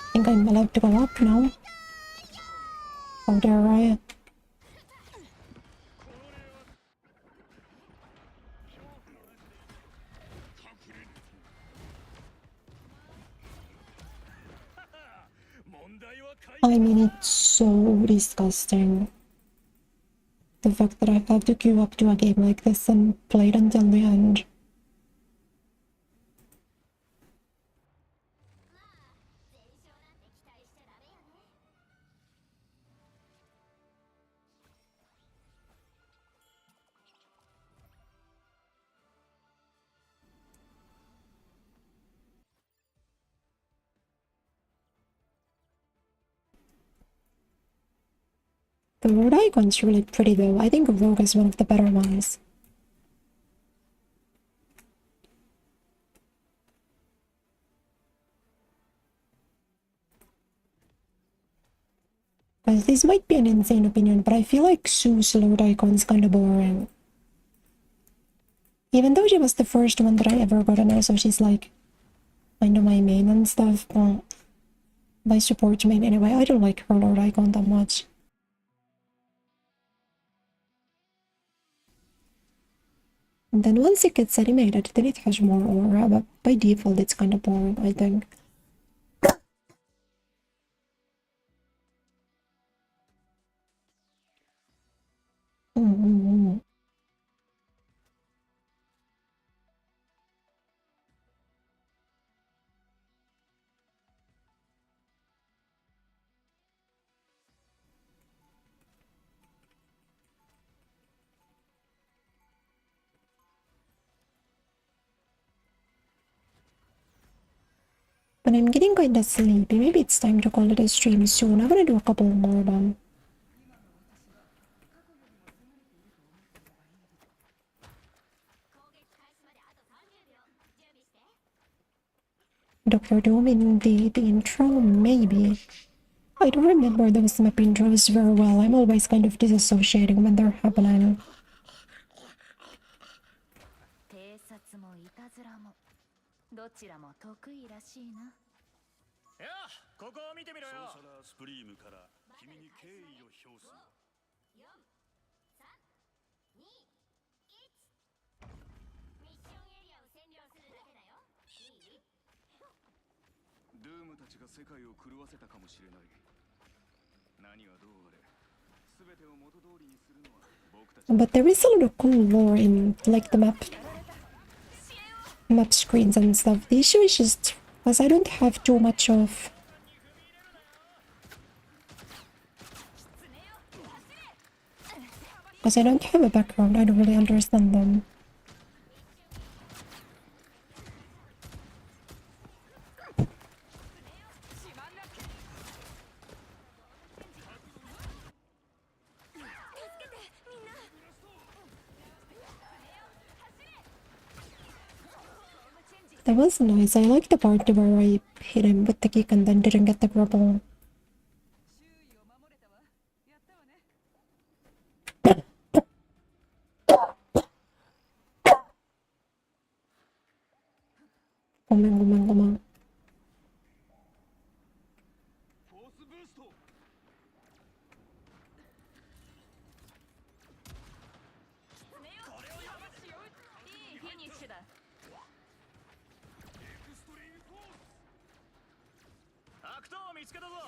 S1: I think I'm allowed to go up now. How dare I? I mean, it's so disgusting. The fact that I have to queue up to a game like this and play it until the end. The road icon's really pretty though. I think Rogue is one of the better ones. But this might be an insane opinion, but I feel like Sue's load icon's kinda boring. Even though she was the first one that I ever got on her, so she's like kinda my main and stuff, but my support main anyway. I don't like her load icon that much. And then once it gets animated, then it has more aura, but by default it's kinda boring, I think. But I'm getting kinda sleepy. Maybe it's time to call it a stream soon. I wanna do a couple more of them. Dr. Doom in the intro? Maybe. I don't remember those map intros very well. I'm always kind of disassociating when they're happening.
S3: 偵察もいたずらもどちらも得意らしいな。
S4: やあ、ここを見てみろよ。
S2: ソーサラースプリームから君に敬意を表す。
S4: ドゥームたちが世界を狂わせたかもしれない。何はどうあれ、
S1: But there is a lot of cool lore in like the map screens and stuff. The issue is just as I don't have too much of because I don't have a background, I don't really understand them. That was nice. I like the part where I hit him with the kick and then didn't get the grapple. Gomen.
S4: 見つけたぞ。も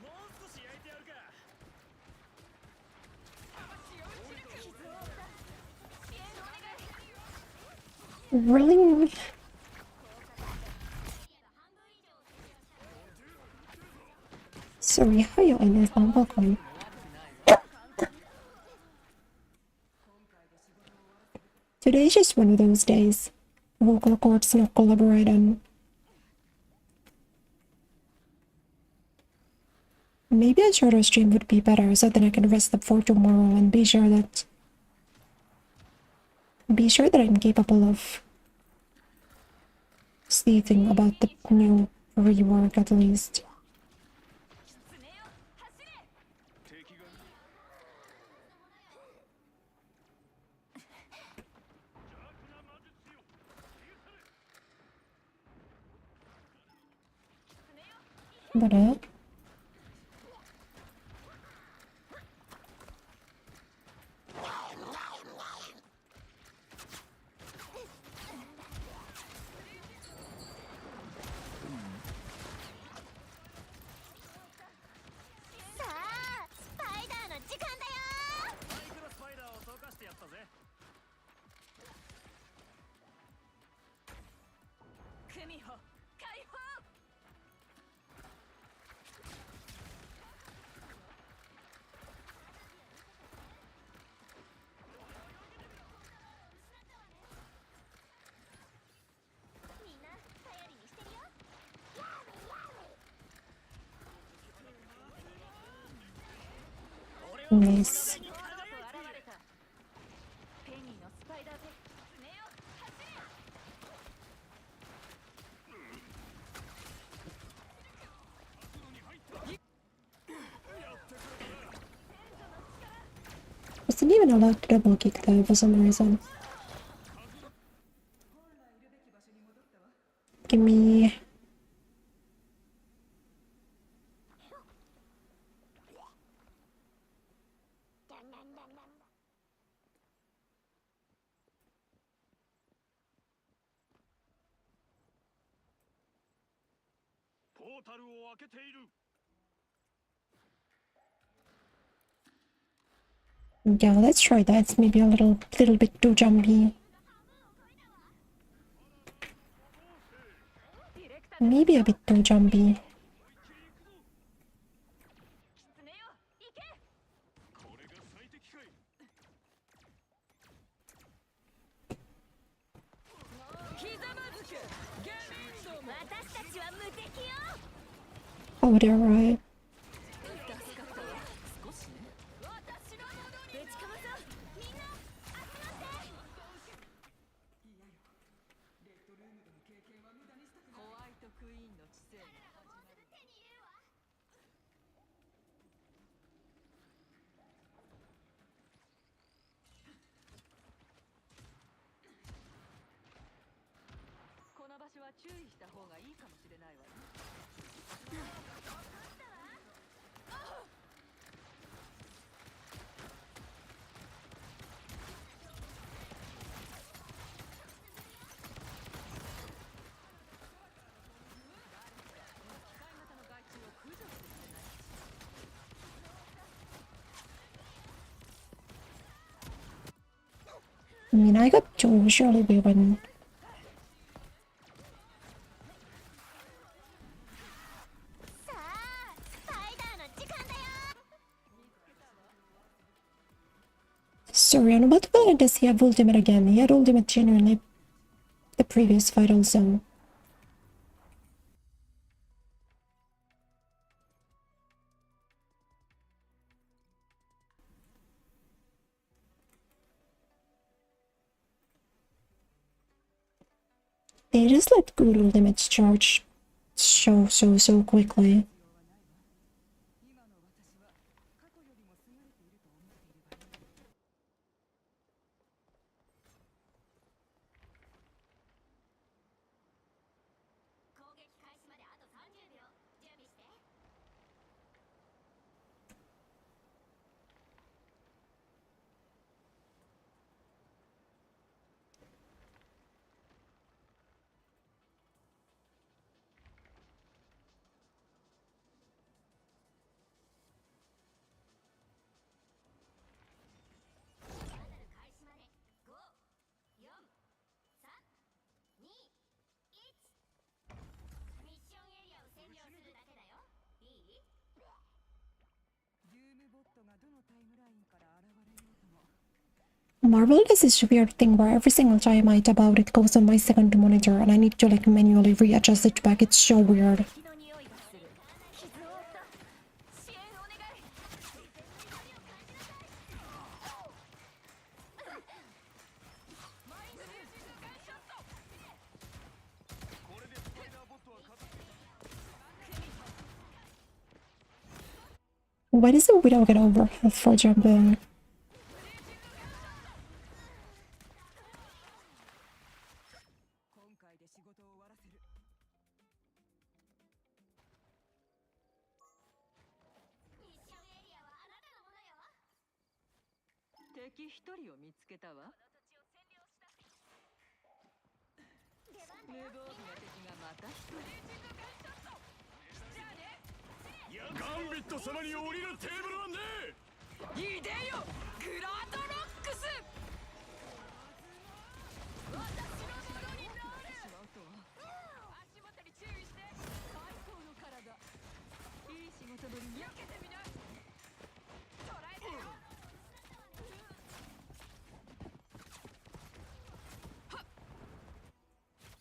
S4: う少し焼いてやるか。
S1: Really? Sorry, how you in this one? Welcome. Today's just one of those days. Vocal cords not collaborating. Maybe a shorter stream would be better so then I can rest up for tomorrow and be sure that I'm capable of sleeping about the new rework at least. But nice. Wasn't even allowed to double kick though for some reason. Give me... Yeah, let's try that. It's maybe a little bit too jumpy. Maybe a bit too jumpy. Oh, they're right. I mean, I got two, surely we win. Sorry, on what planet does he have ultimate again? He had ultimate genuinely the previous fight also. They just let good ultimates charge so quickly. Marvel does this weird thing where every single time I tap out it goes on my second monitor and I need to like manually readjust it back. It's so weird. Why does the Widow get over health for jumping?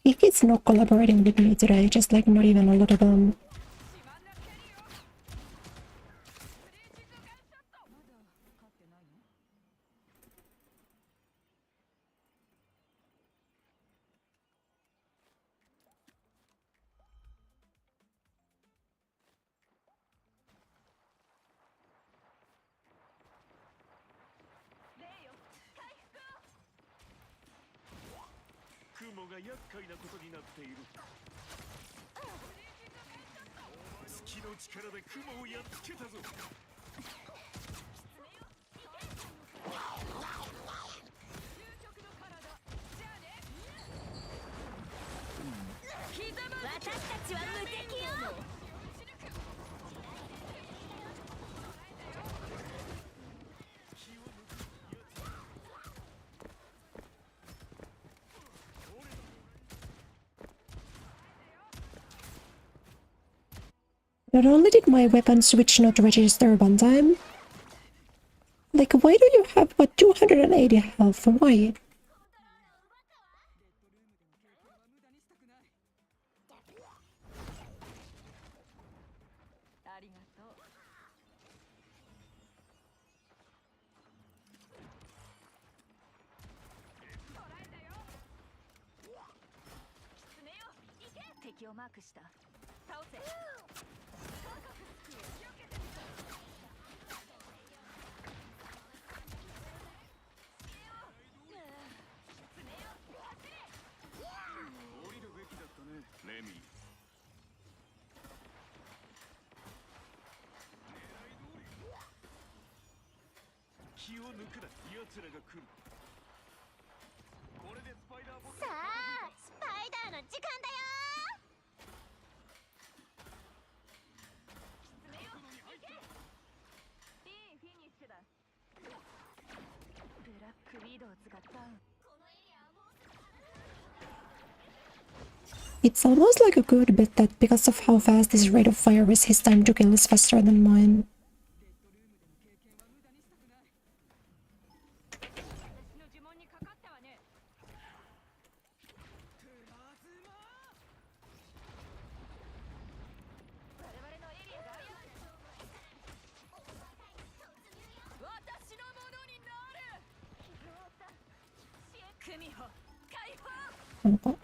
S1: If he's not collaborating with me today, just like not even a little bit. Not only did my weapon switch not register one time, like why do you have what 280 health? Why? It's almost like a good bit that because of how fast his rate of fire is, his time to kill is faster than mine. Oh,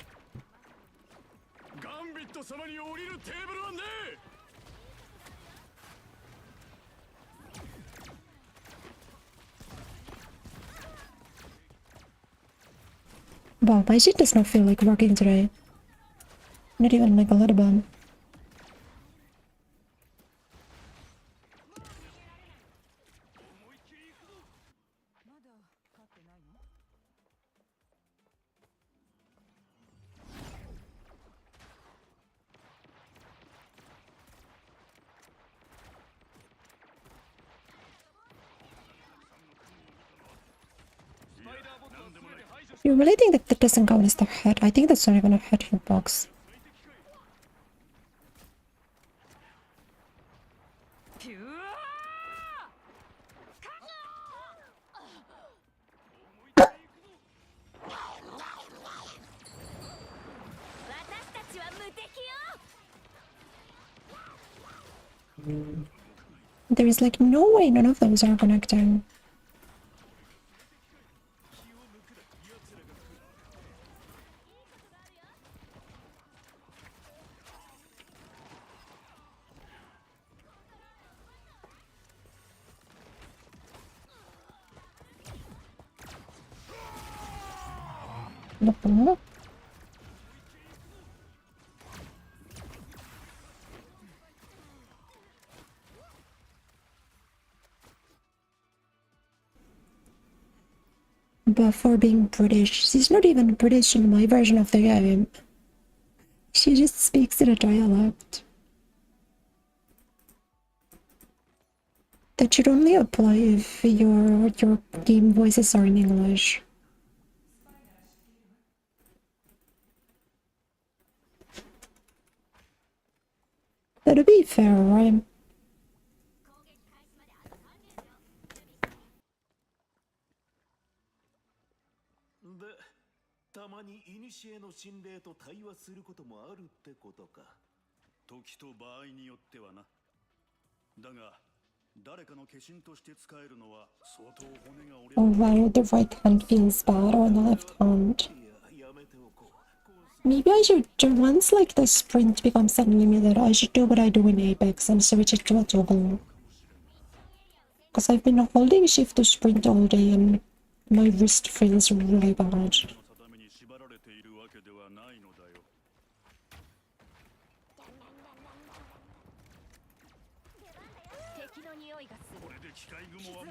S4: ガンビット様に降りるテーブルはねえ。
S1: wow, my shit does not feel like working today. Not even like a little bit. You really think that that doesn't count as the head? I think that's not even a head hitbox. There is like no way none of those are connecting. Nope. But for being British, she's not even British in my version of the game. She just speaks in a dialect. That should only apply if your game voices are in English. But to be fair, right?
S4: たまに古の心霊と対話することもあるってことか。時と場合によってはな。だが、誰かの化身として使えるのは相当骨が折れる。
S1: Oh wow, the right hand feels bad on the left hand. Maybe I should do once like the sprint becomes unlimited, I should do what I do in Apex and switch it to a toggle. Because I've been holding shift to sprint all day and my wrist feels really bad.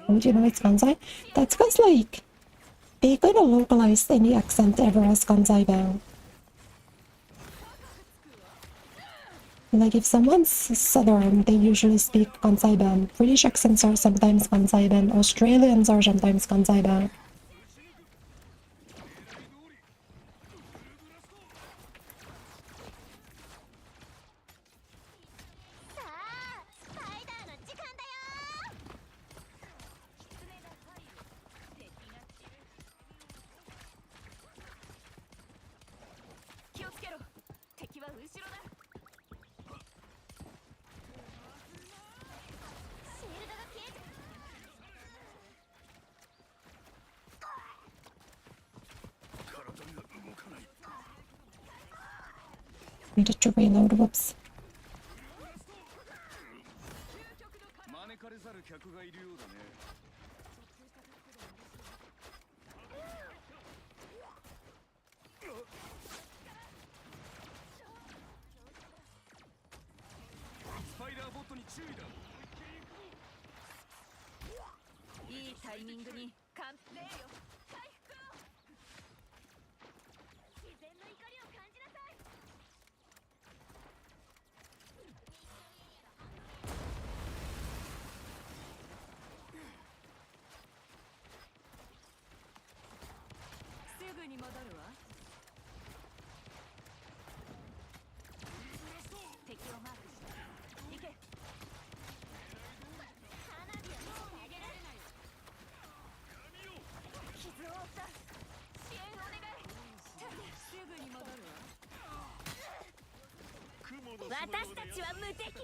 S1: Oh, do you know it's Kansai? That's because like they kind of localized any accent ever as Kansai Bell. Like if someone's southern, they usually speak Kansai Bell. British accents are sometimes Kansai Bell. Australians are sometimes Kansai Bell. Needed to reload, whoops.
S3: 私たちは無敵よ。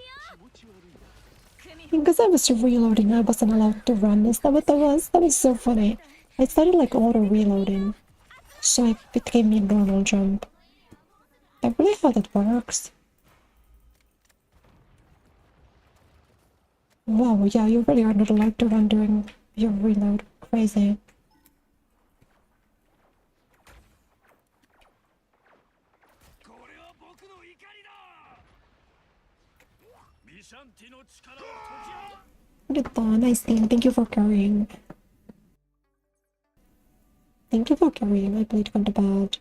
S1: Because I was reloading, I wasn't allowed to run. Is that what that was? That was so funny. I started like auto-reloading, so it gave me a normal jump. That's really how that works. Wow, yeah, you really are not allowed to run during your reload. Crazy.
S2: これは僕の怒りだ。ミシャンティの力を解き放つ。
S1: Nice thing. Thank you for carrying. Thank you for carrying. I played kind of bad.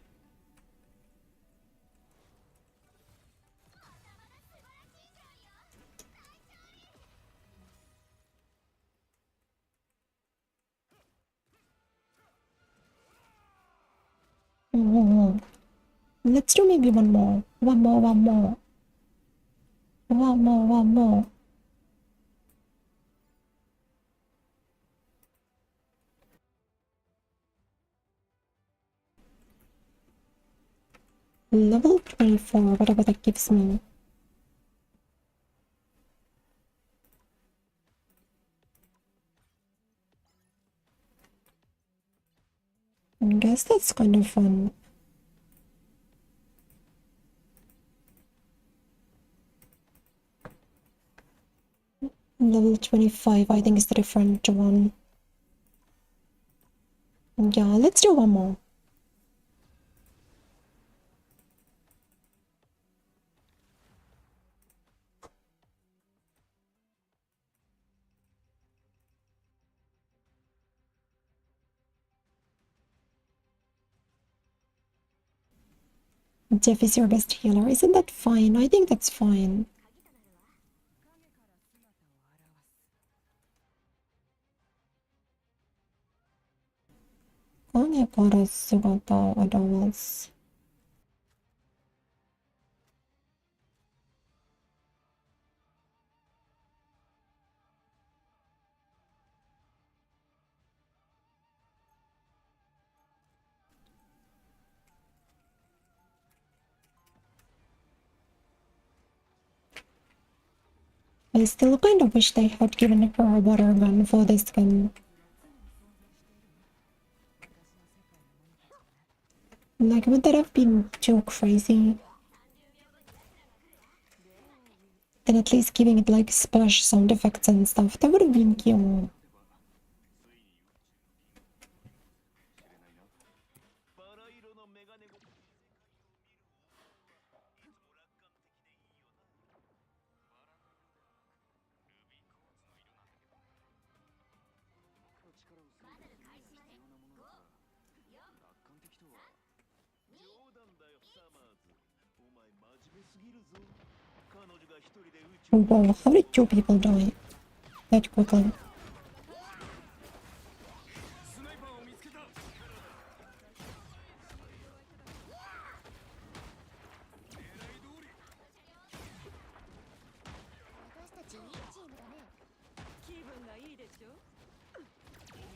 S1: Let's do maybe one more. One more. Level 24, whatever that gives me. I guess that's kind of fun. Level 25, I think is the different one. Yeah, let's do one more. Jeff is your best healer. Isn't that fine? I think that's fine. I still kind of wish they had given her a water gun for this gun. Like, would that have been too crazy? Then at least giving it like splash sound effects and stuff, that would have been cute. Oh wow, how did 2 people die that quickly?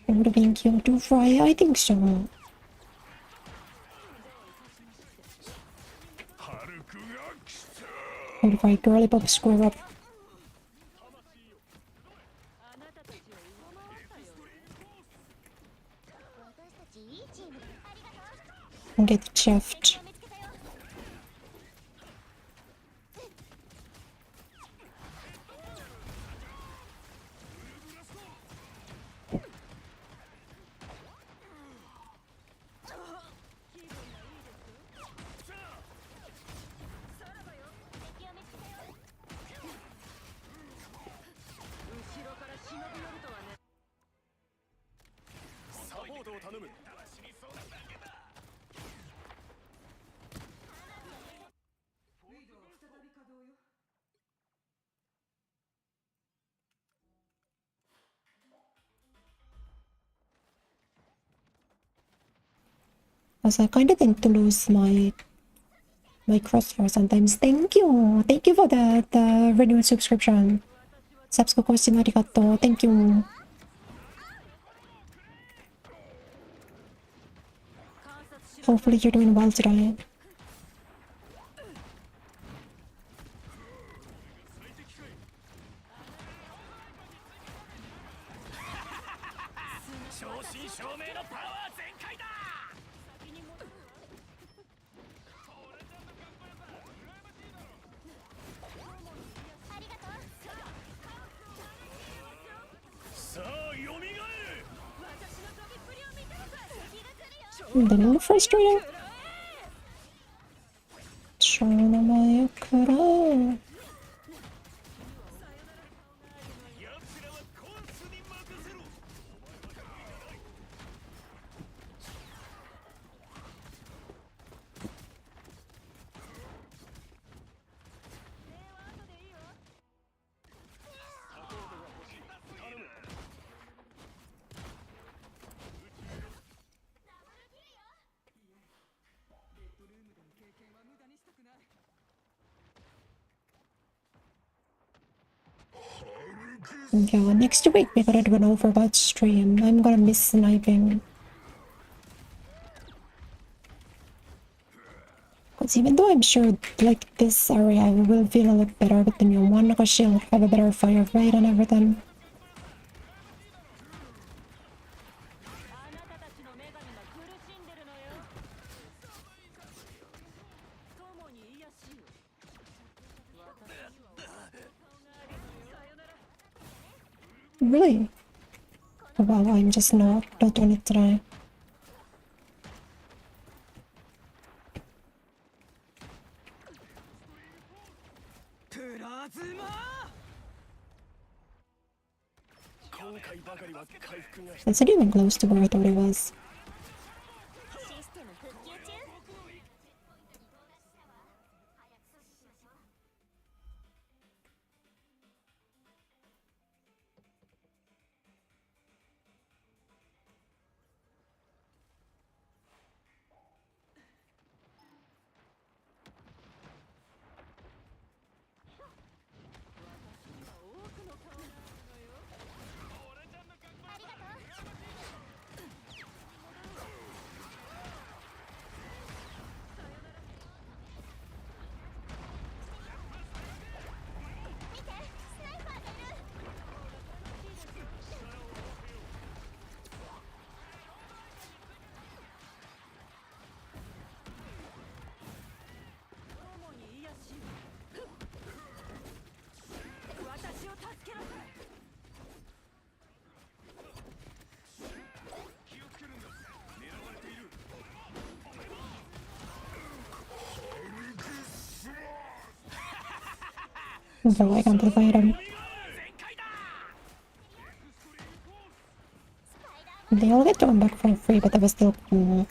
S1: It would have been cute to fry, I think so. Alright, girly pop, square up. And get chefed. Also, I kinda tend to lose my crosshair sometimes. Thank you! Thank you for the renewed subscription. Subscribe arigato. Thank you. Hopefully you're doing well today. Little frustrating. 超名前をくらう。Yeah, next week we gotta do an Overwatch stream. I'm gonna miss sniping. Because even though I'm sure, like, this area will feel a lot better with the new one, because she'll have a better fire rate and everything. Really? Oh, wow, I'm just not on it today. That's not even close to where I thought it was. Bro, I can't fight him. They all get to come back for free, but that was still cool.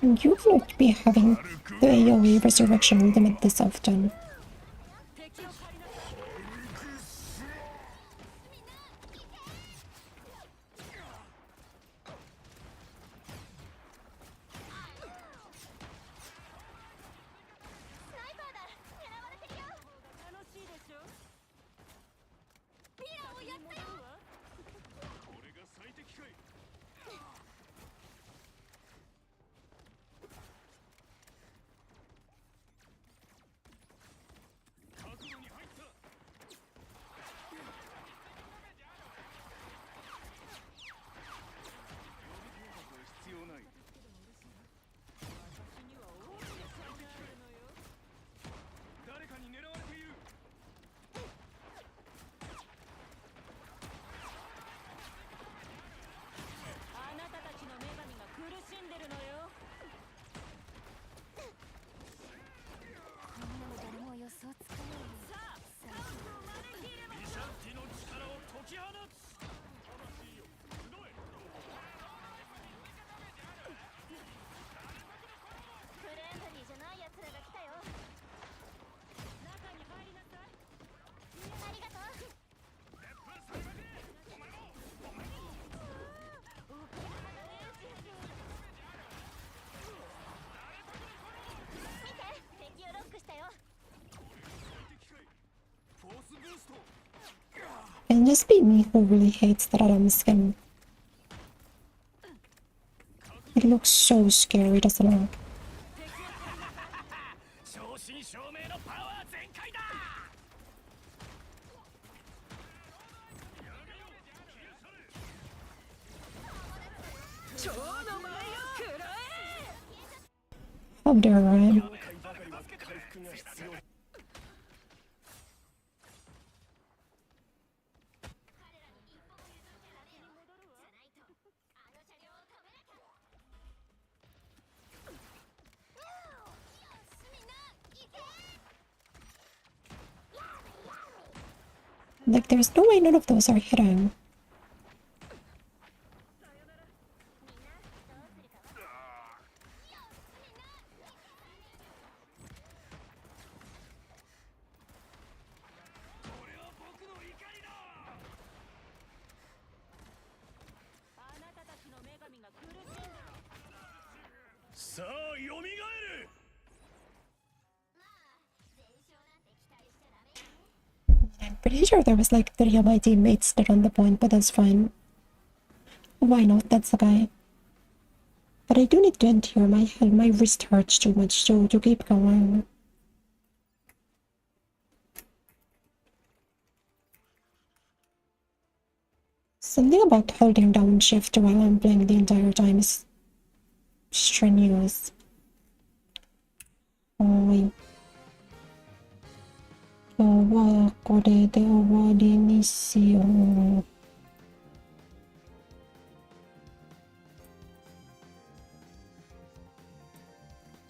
S1: You cannot be having the AoE resurrection limit this often. And just be me who really hates that Adam skin. It looks so scary, doesn't it? How dare I? Like, there's no way none of those are hitting. I'm pretty sure there was like 3 of my teammates stood on the point, but that's fine. Why not? That's the guy. But I do need to end here. My wrist hurts too much to keep going. Something about holding down shift while I'm playing the entire time is strenuous. Oh, 今日はこれで終わりにしよう。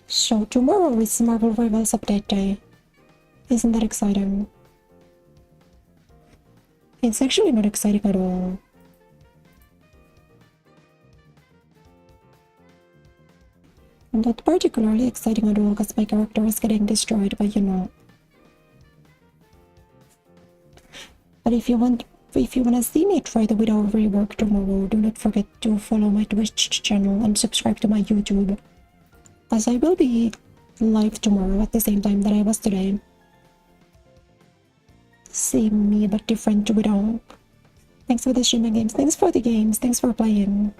S1: So tomorrow is Marvel Rivals Update Day. Isn't that exciting? It's actually not exciting at all. Not particularly exciting at all because my character is getting destroyed, but you know. But if you wanna see me try the Widow rework tomorrow, do not forget to follow my Twitch channel and subscribe to my YouTube, as I will be live tomorrow at the same time that I was today. Same me but different Widow. Thanks for the streaming games. Thanks for the games. Thanks for playing.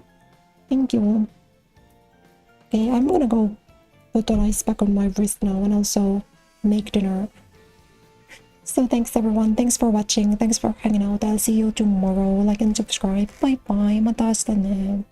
S1: Thank you. Okay, I'm gonna go put the ice back on my wrist now and also make dinner. So thanks everyone. Thanks for watching. Thanks for hanging out. I'll see you tomorrow. Like and subscribe. Bye bye. Mata ne.